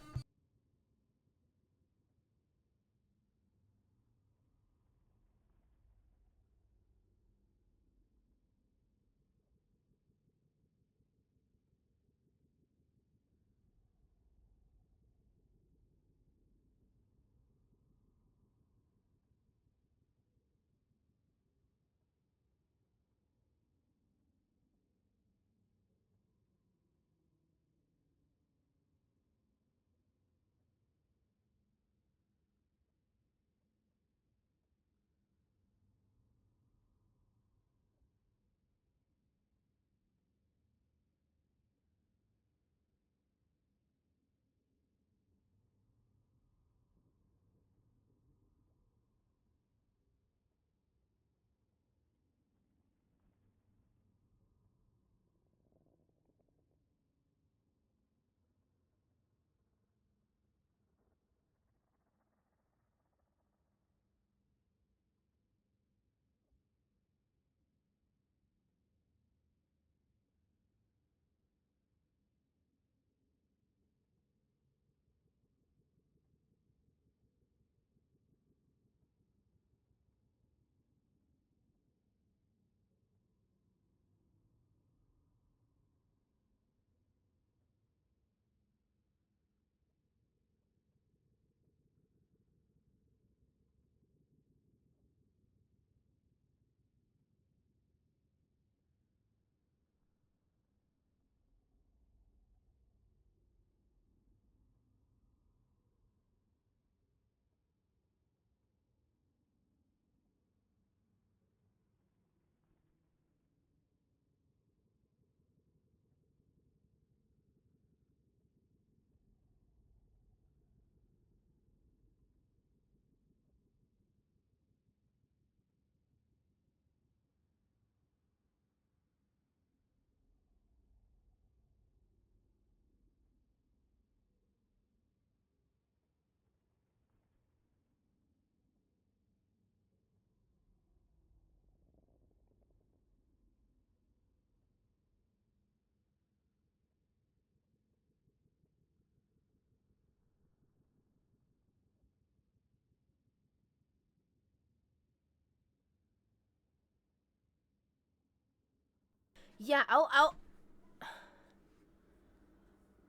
Yeah, I'll.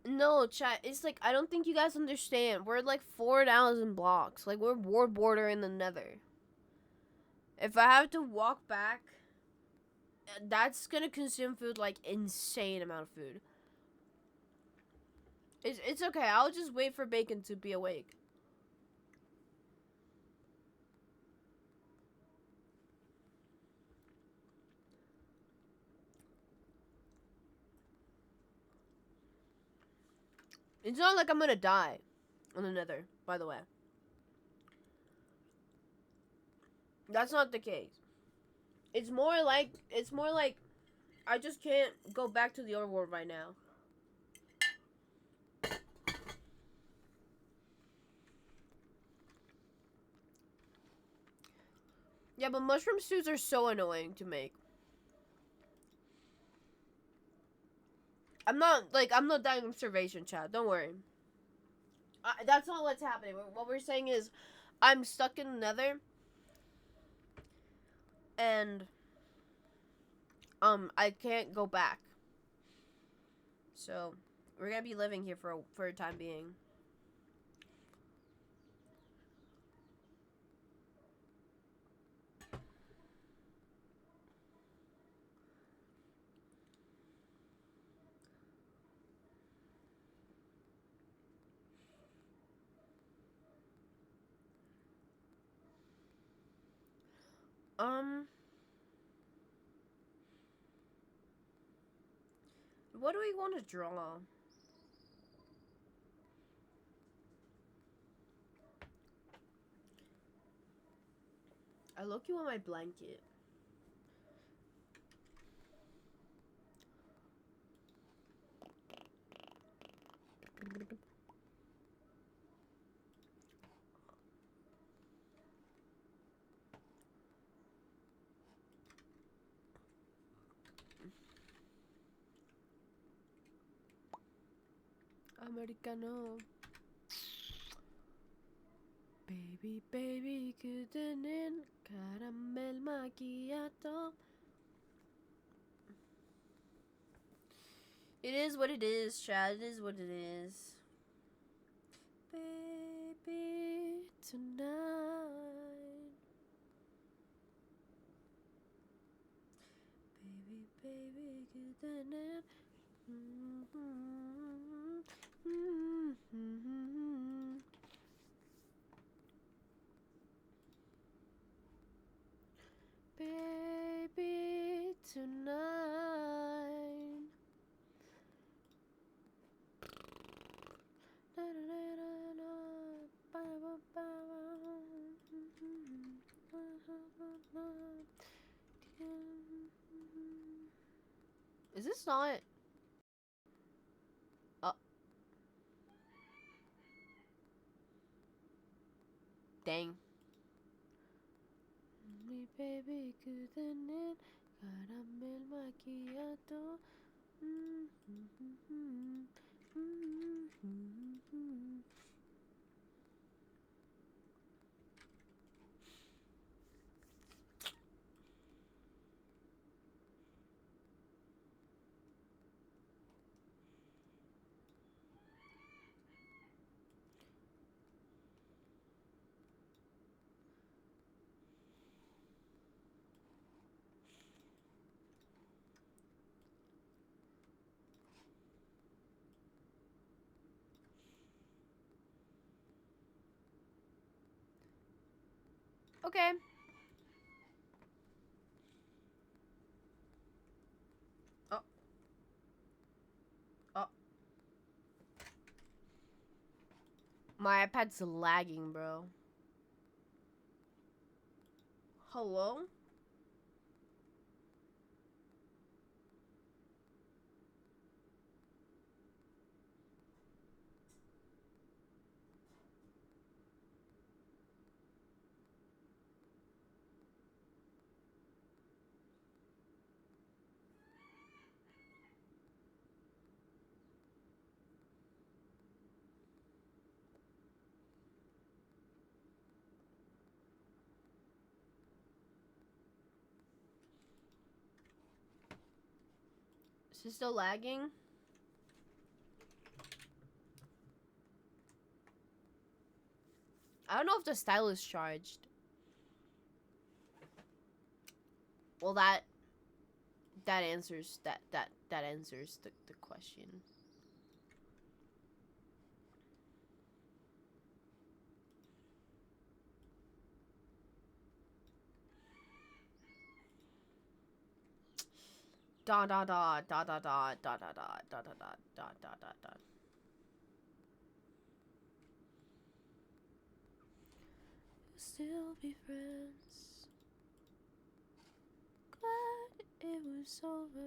No, chat. It's like I don't think you guys understand. We're like 4,000 blocks. Like we're war border in the Nether. If I have to walk back, that's gonna consume food like insane amount of food. It's okay. I'll just wait for Bacon to be awake. It's not like I'm gonna die on the Nether, by the way. That's not the case. It's more like I just can't go back to the overworld right now. Yeah, but mushroom stews are so annoying to make. I'm not dying of starvation, Chad. Don't worry. That's not what's happening. What we're saying is, I'm stuck in the Nether, and I can't go back. So, we're gonna be living here for a time being. What do we want to draw? I look you on my blanket. Americano. Baby, baby, gooden in caramel macchiato. It is what it is, Chad. It is what it is. Baby, tonight. Baby, baby, gooden in. Baby, tonight. Is this not? Dang. Mi baby gooden caramel macchiato. Okay. Oh. Oh. My iPad's lagging, bro. Hello? Is it still lagging? I don't know if the style is charged. Well, that answers that answers the question. Da da da da da da da da da da da da da da da da. Still be friends. Glad it was over.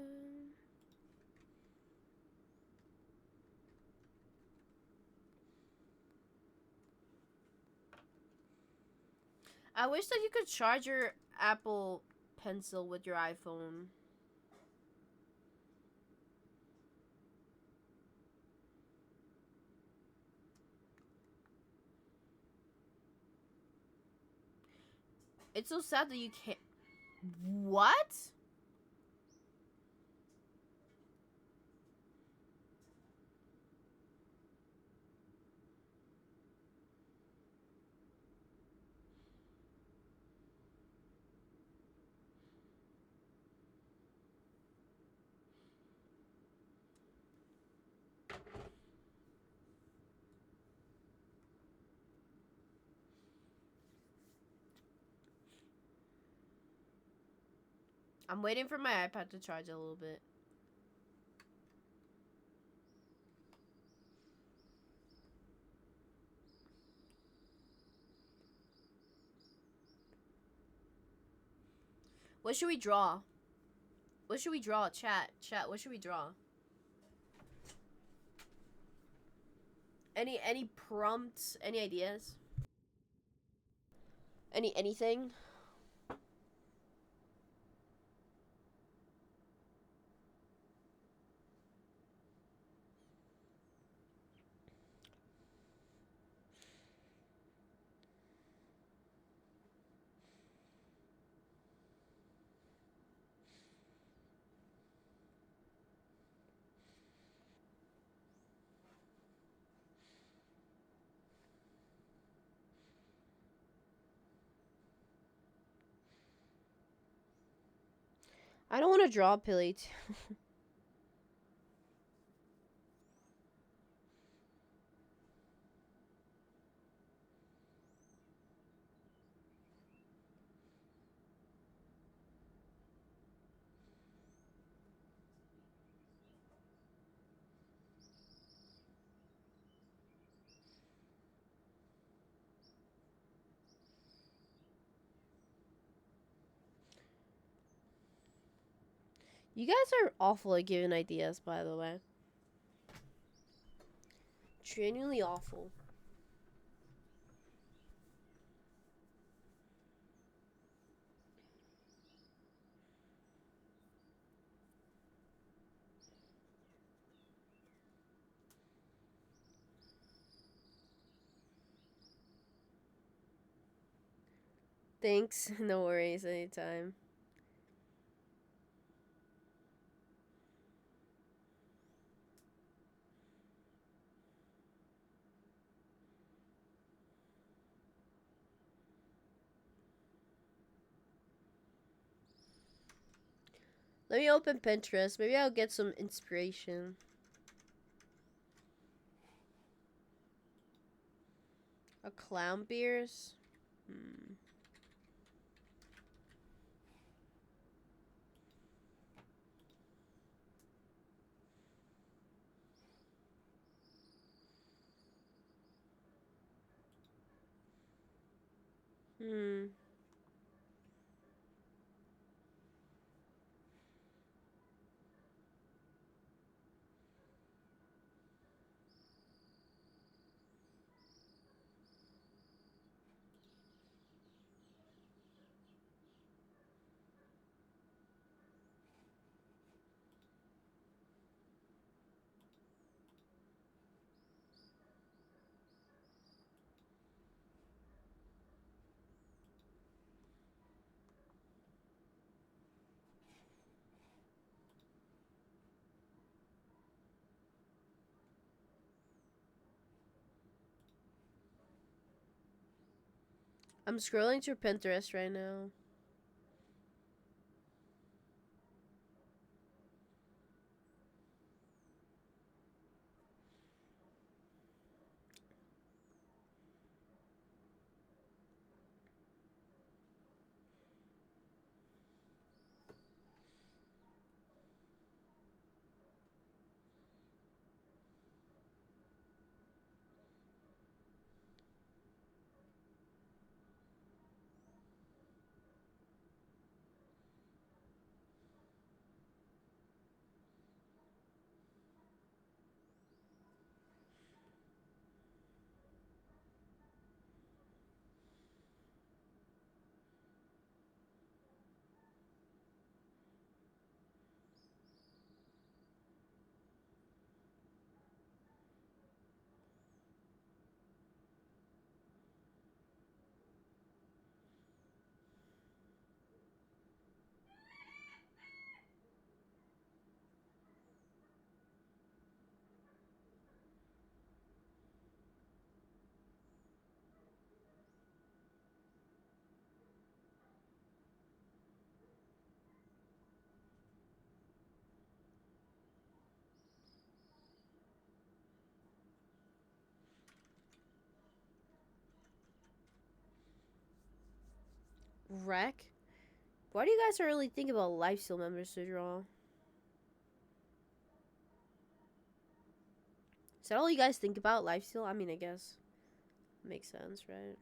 I wish that you could charge your Apple Pencil with your iPhone. It's so sad that you can't. What? I'm waiting for my iPad to charge a little bit. What should we draw? What should we draw? Chat, what should we draw? Any prompts? Any ideas? Anything? I don't want to draw Pilly. You guys are awful at giving ideas, by the way. Genuinely awful. Thanks. No worries. Anytime. Let me open Pinterest. Maybe I'll get some inspiration. A clown beers? Hmm. Hmm. I'm scrolling through Pinterest right now. Wreck? Why do you guys not really think about lifesteal members to draw? Is that all you guys think about, lifesteal? I mean, I guess makes sense, right?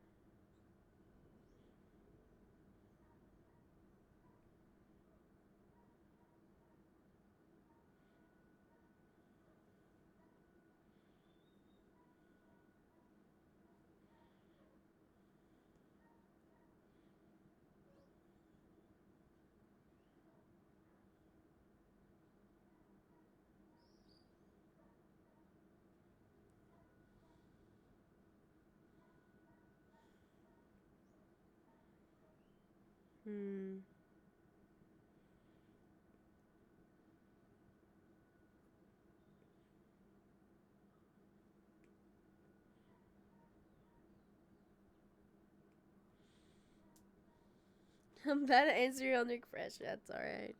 Hmm. I'm bad at answering on your question. That's alright.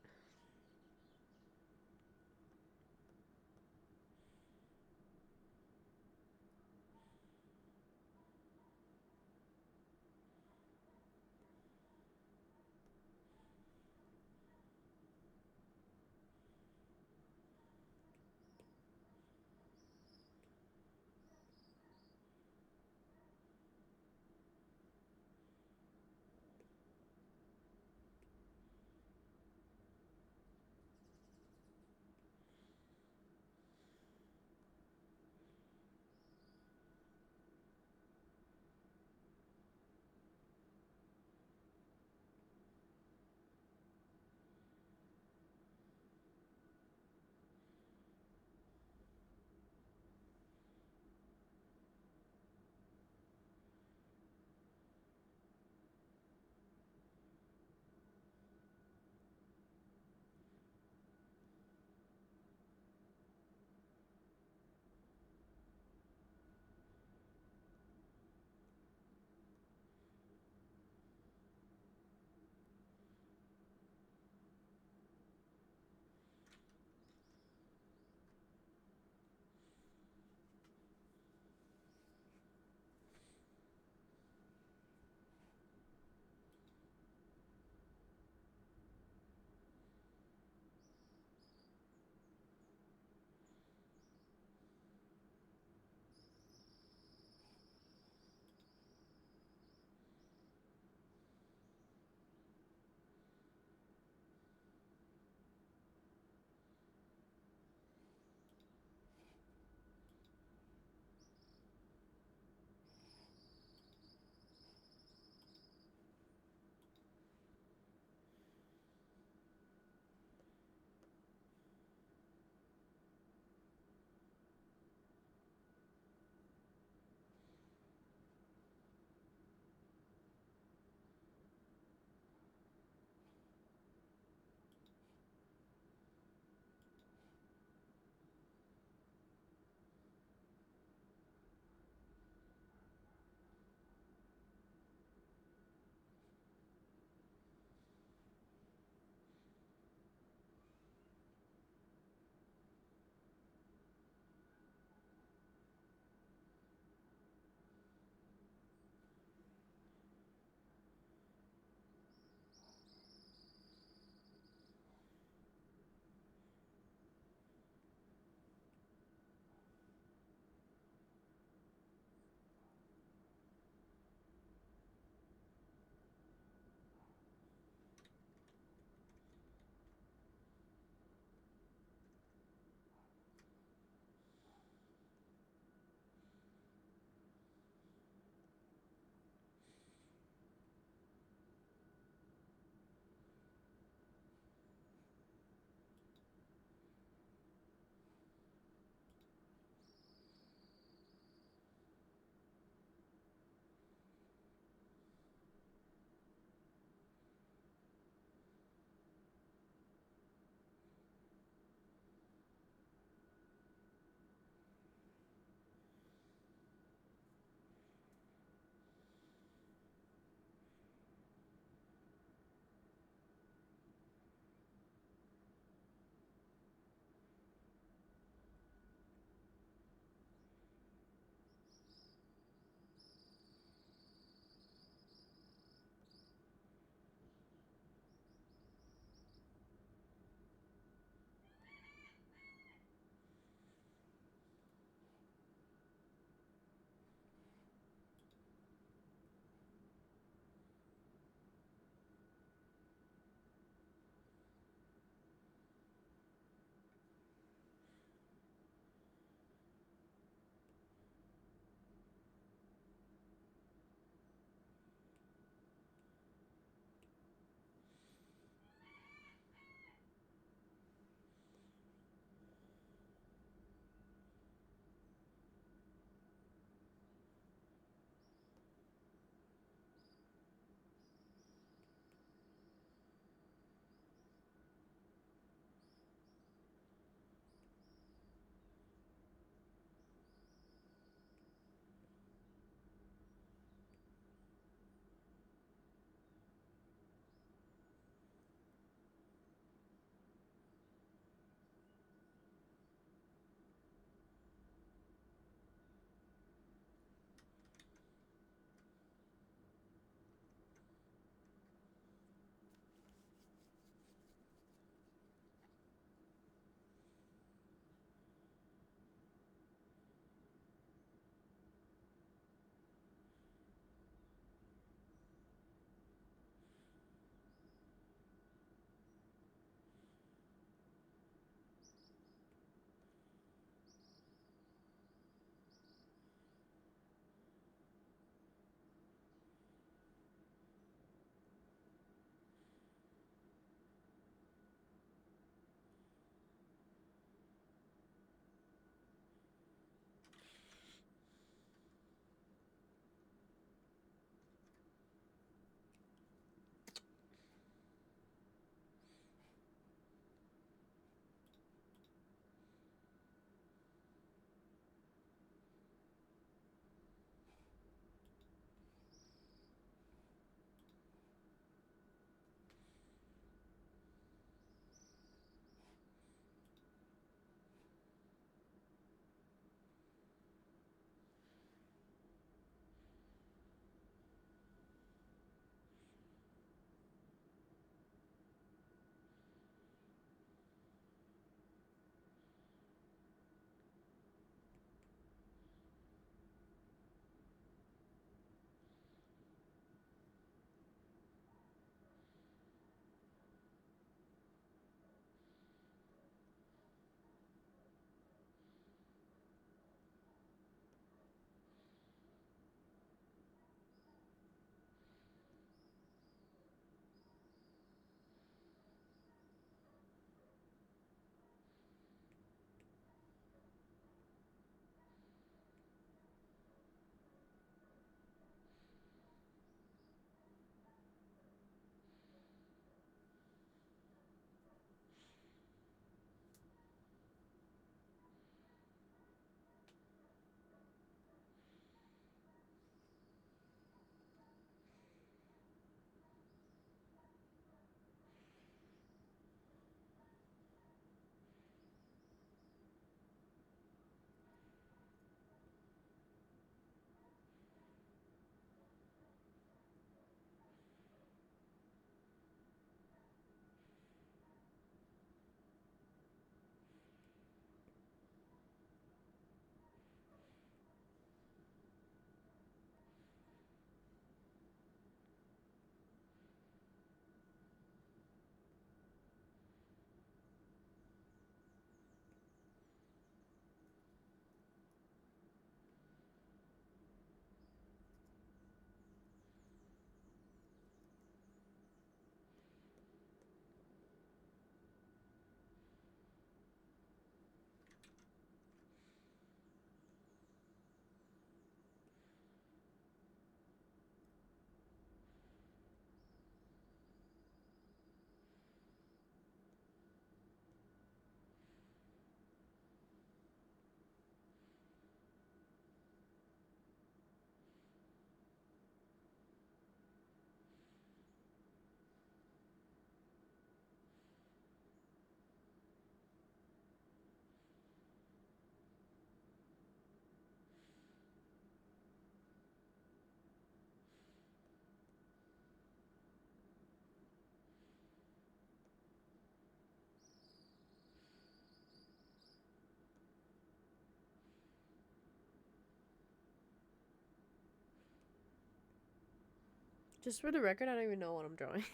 Just for the record, I don't even know what I'm drawing.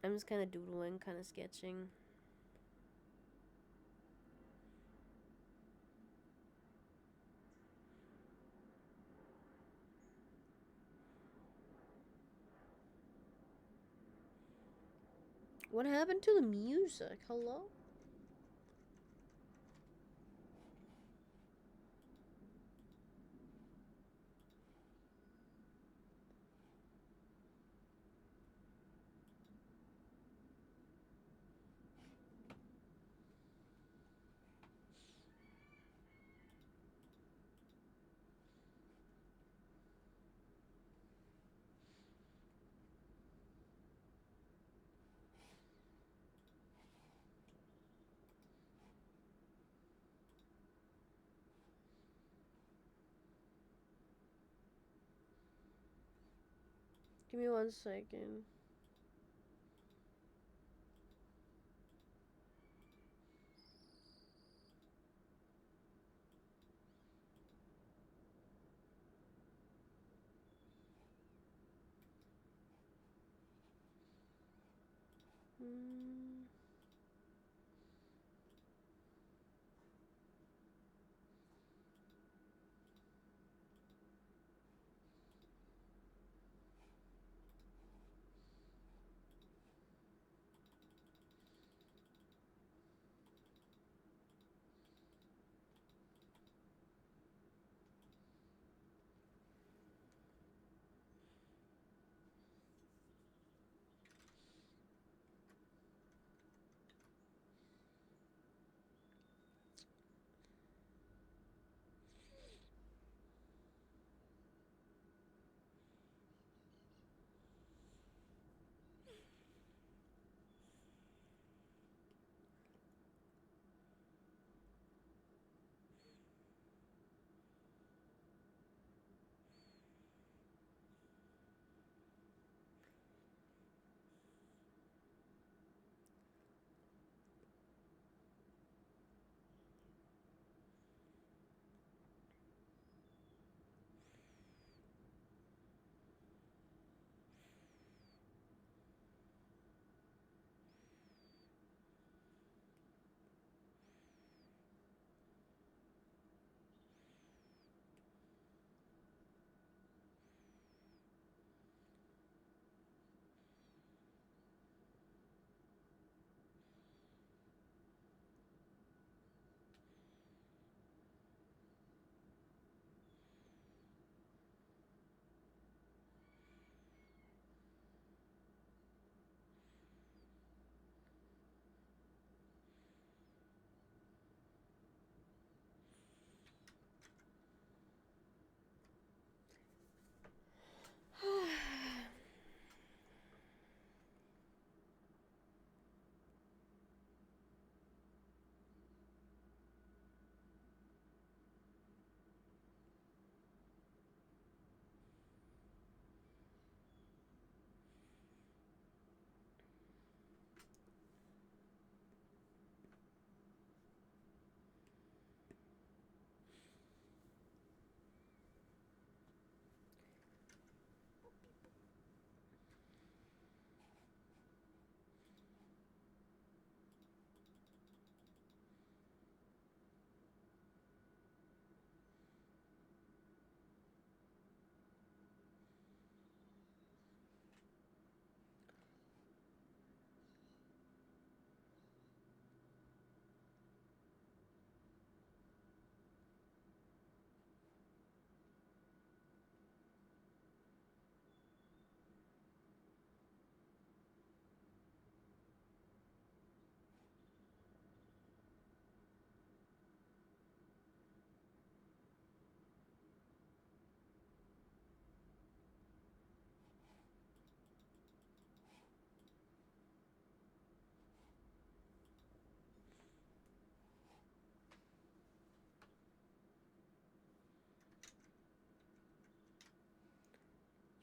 I'm just kind of doodling, kind of sketching. What happened to the music? Hello? Give me 1 second. Mm.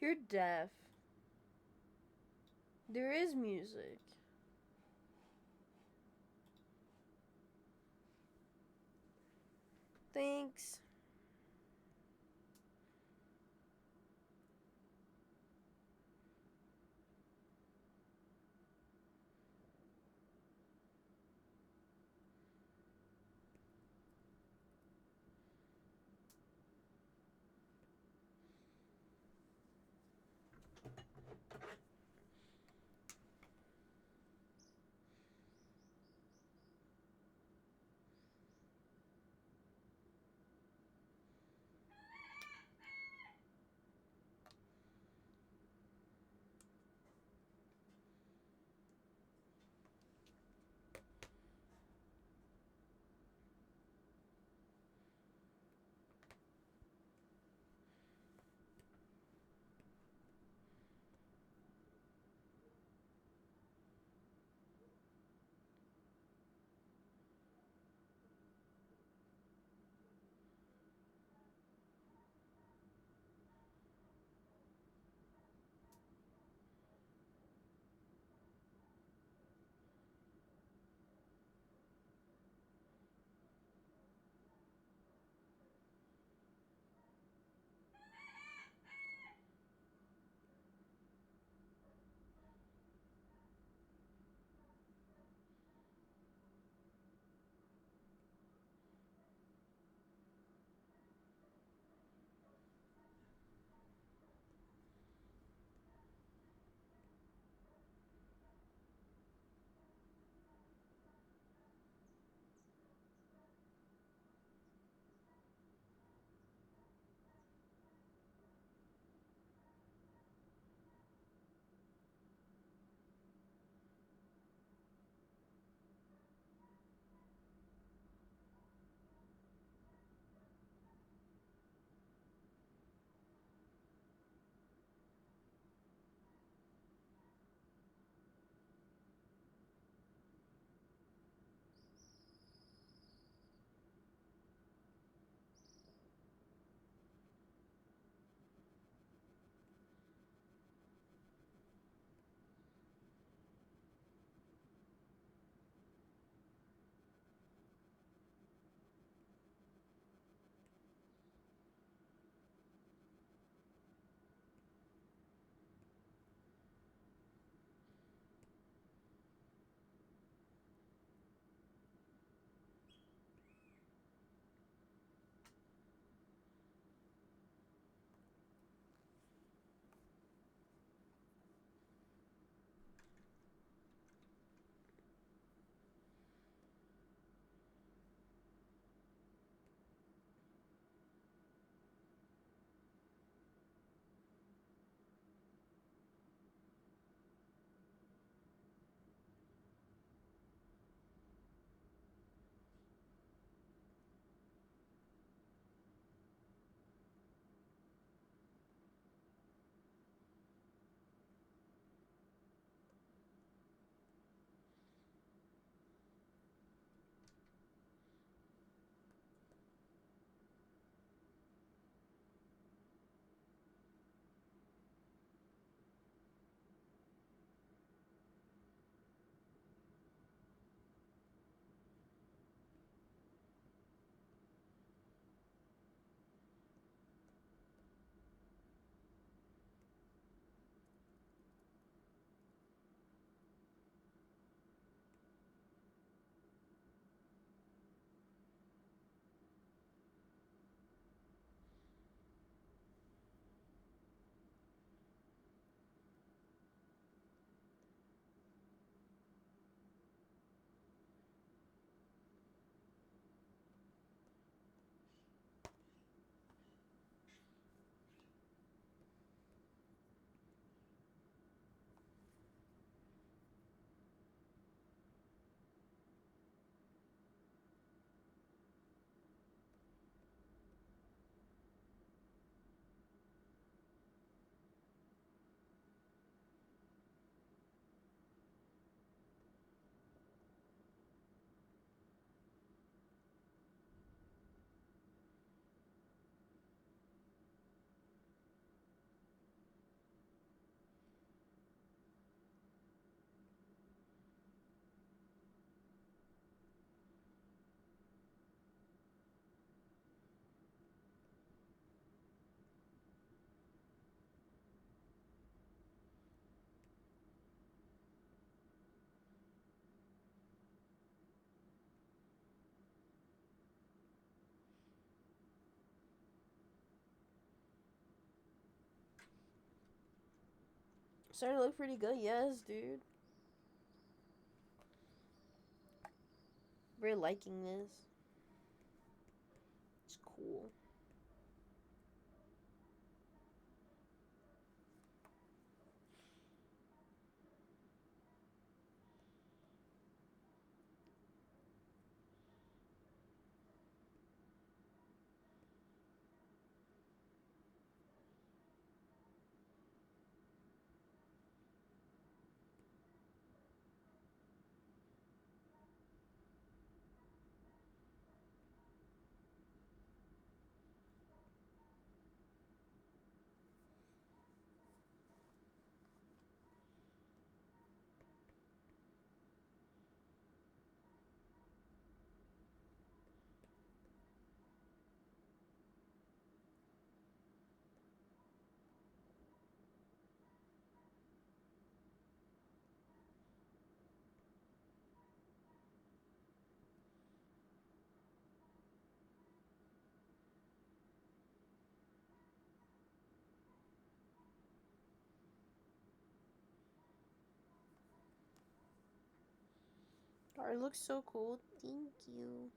You're deaf. There is music. Thanks. starting to look pretty good. Yes, dude. Really liking this. It's cool. Art looks so cool. Thank you.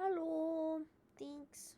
Hello. Thanks.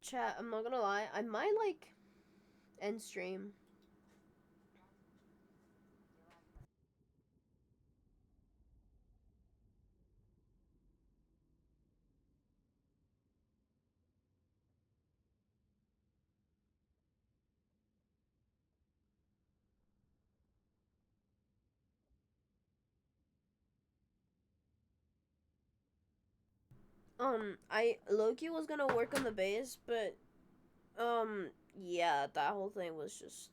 Chat, I'm not gonna lie. I might like end stream. I Loki was gonna work on the base, but yeah, that whole thing was just.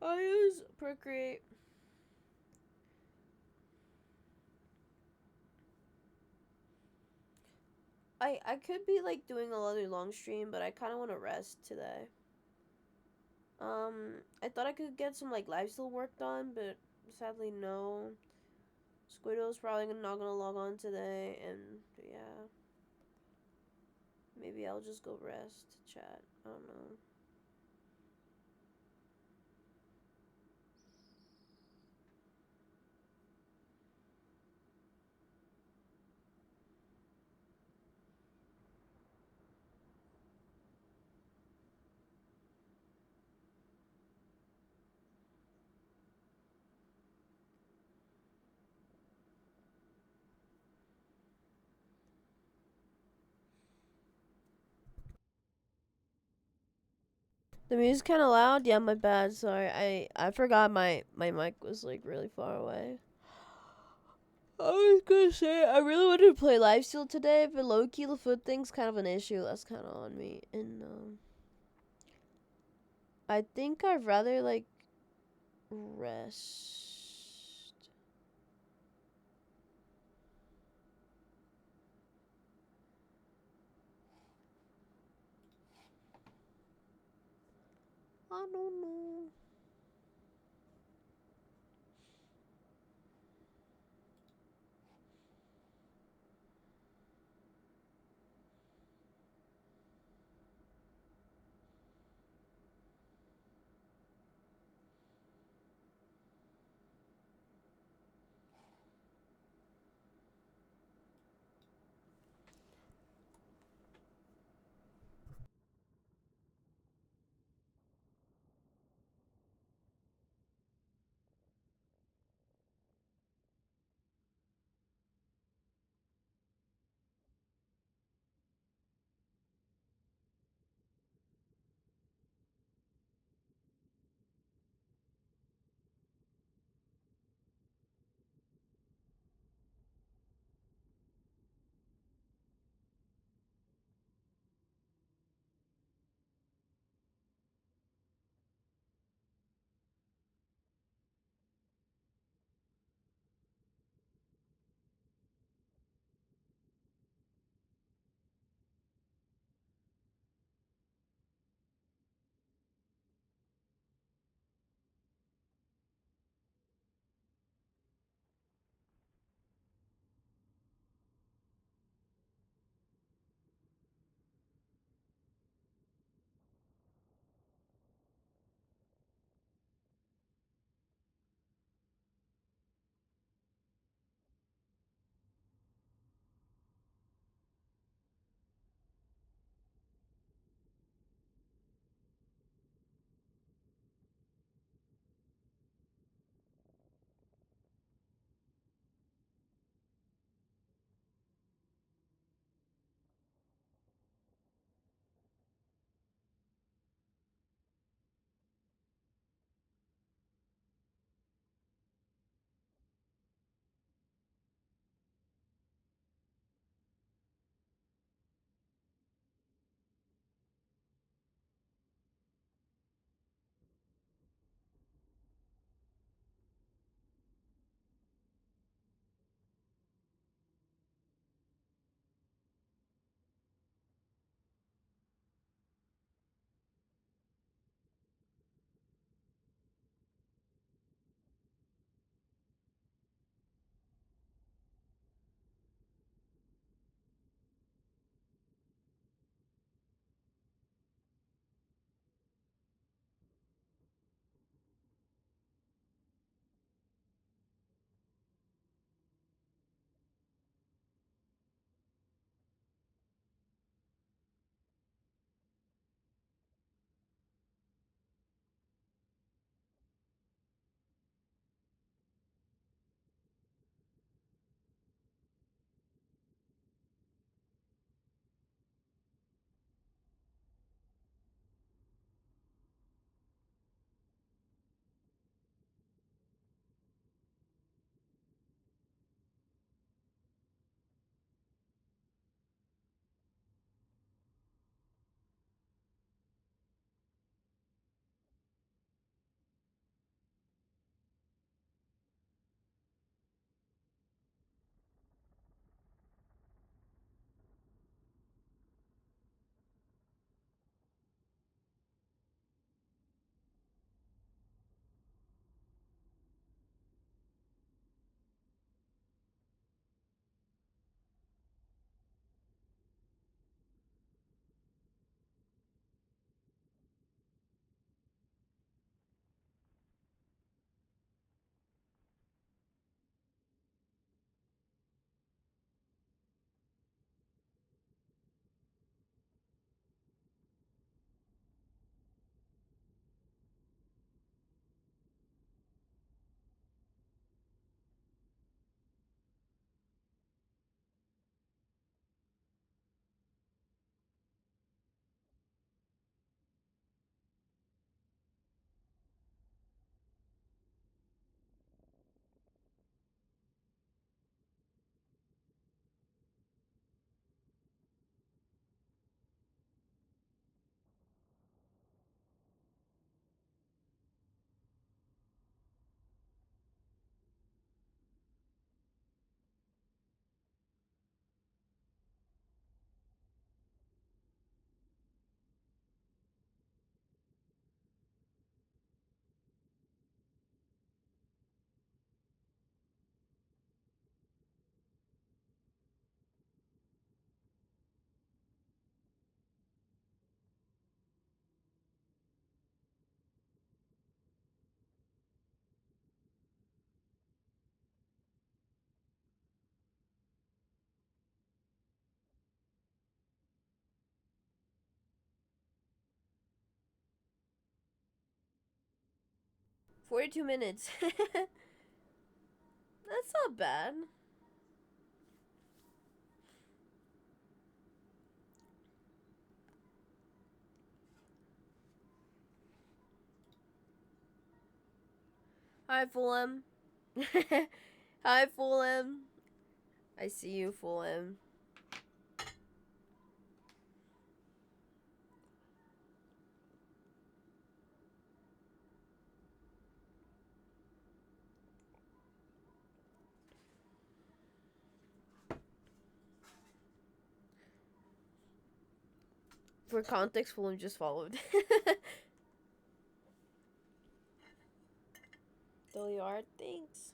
I use Procreate. I could be like doing another long stream, but I kind of want to rest today. I thought I could get some like lifestyle work done, but sadly no. Squiddo's probably not gonna log on today, and yeah, maybe I'll just go rest. Chat. I don't know. The music's kind of loud. Yeah, my bad. Sorry. I forgot my mic was like really far away. I was gonna say I really wanted to play lifesteal today, but low key the foot thing's kind of an issue. That's kind of on me, and I think I'd rather like rest. I don't know. 42 minutes. That's not bad. Hi, Fulham. Hi, Fulham. I see you, Fulham. For context, Fulham just followed. Dolly Art, thanks.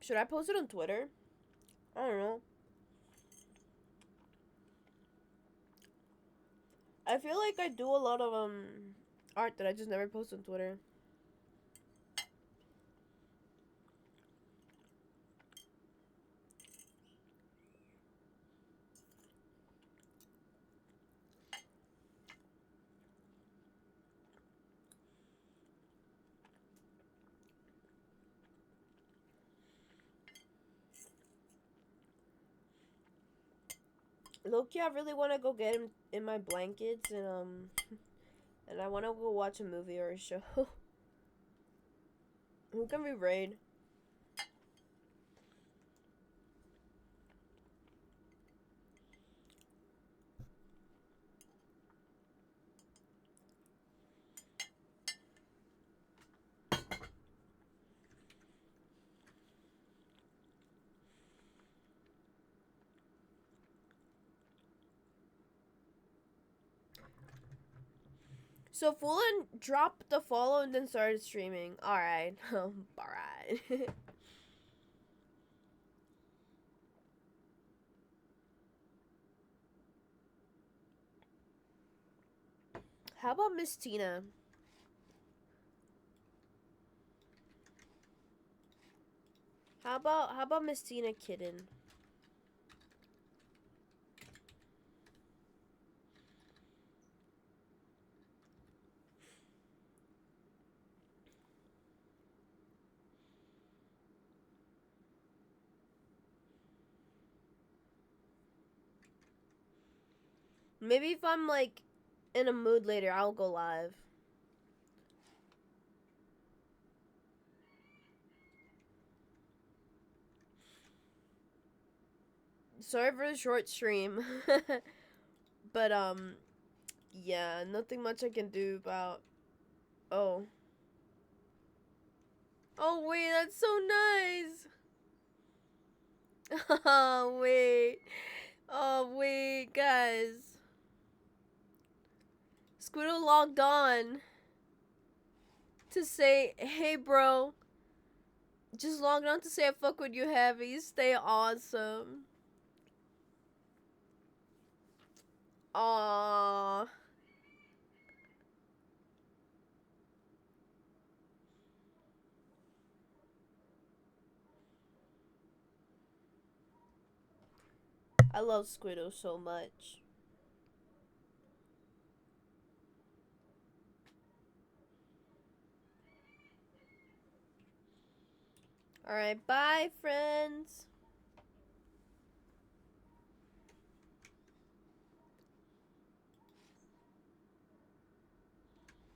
Should I post it on Twitter? I don't know. I feel like I do a lot of art that I just never post on Twitter. Loki, I really want to go get him in my blankets and I want to go watch a movie or a show. Who can we raid? So Fulham dropped the follow and then started streaming. Alright. Alright. How about Miss Tina? How about Miss Tina Kitten? Maybe if I'm like in a mood later, I'll go live. Sorry for the short stream. But yeah, nothing much I can do about. Oh. Oh wait, that's so nice. Oh wait. Oh wait, guys. Squiddo logged on to say, "Hey, bro." Just logged on to say I fuck with you heavy. Stay awesome. Aww. I love Squiddo so much. Alright, bye, friends.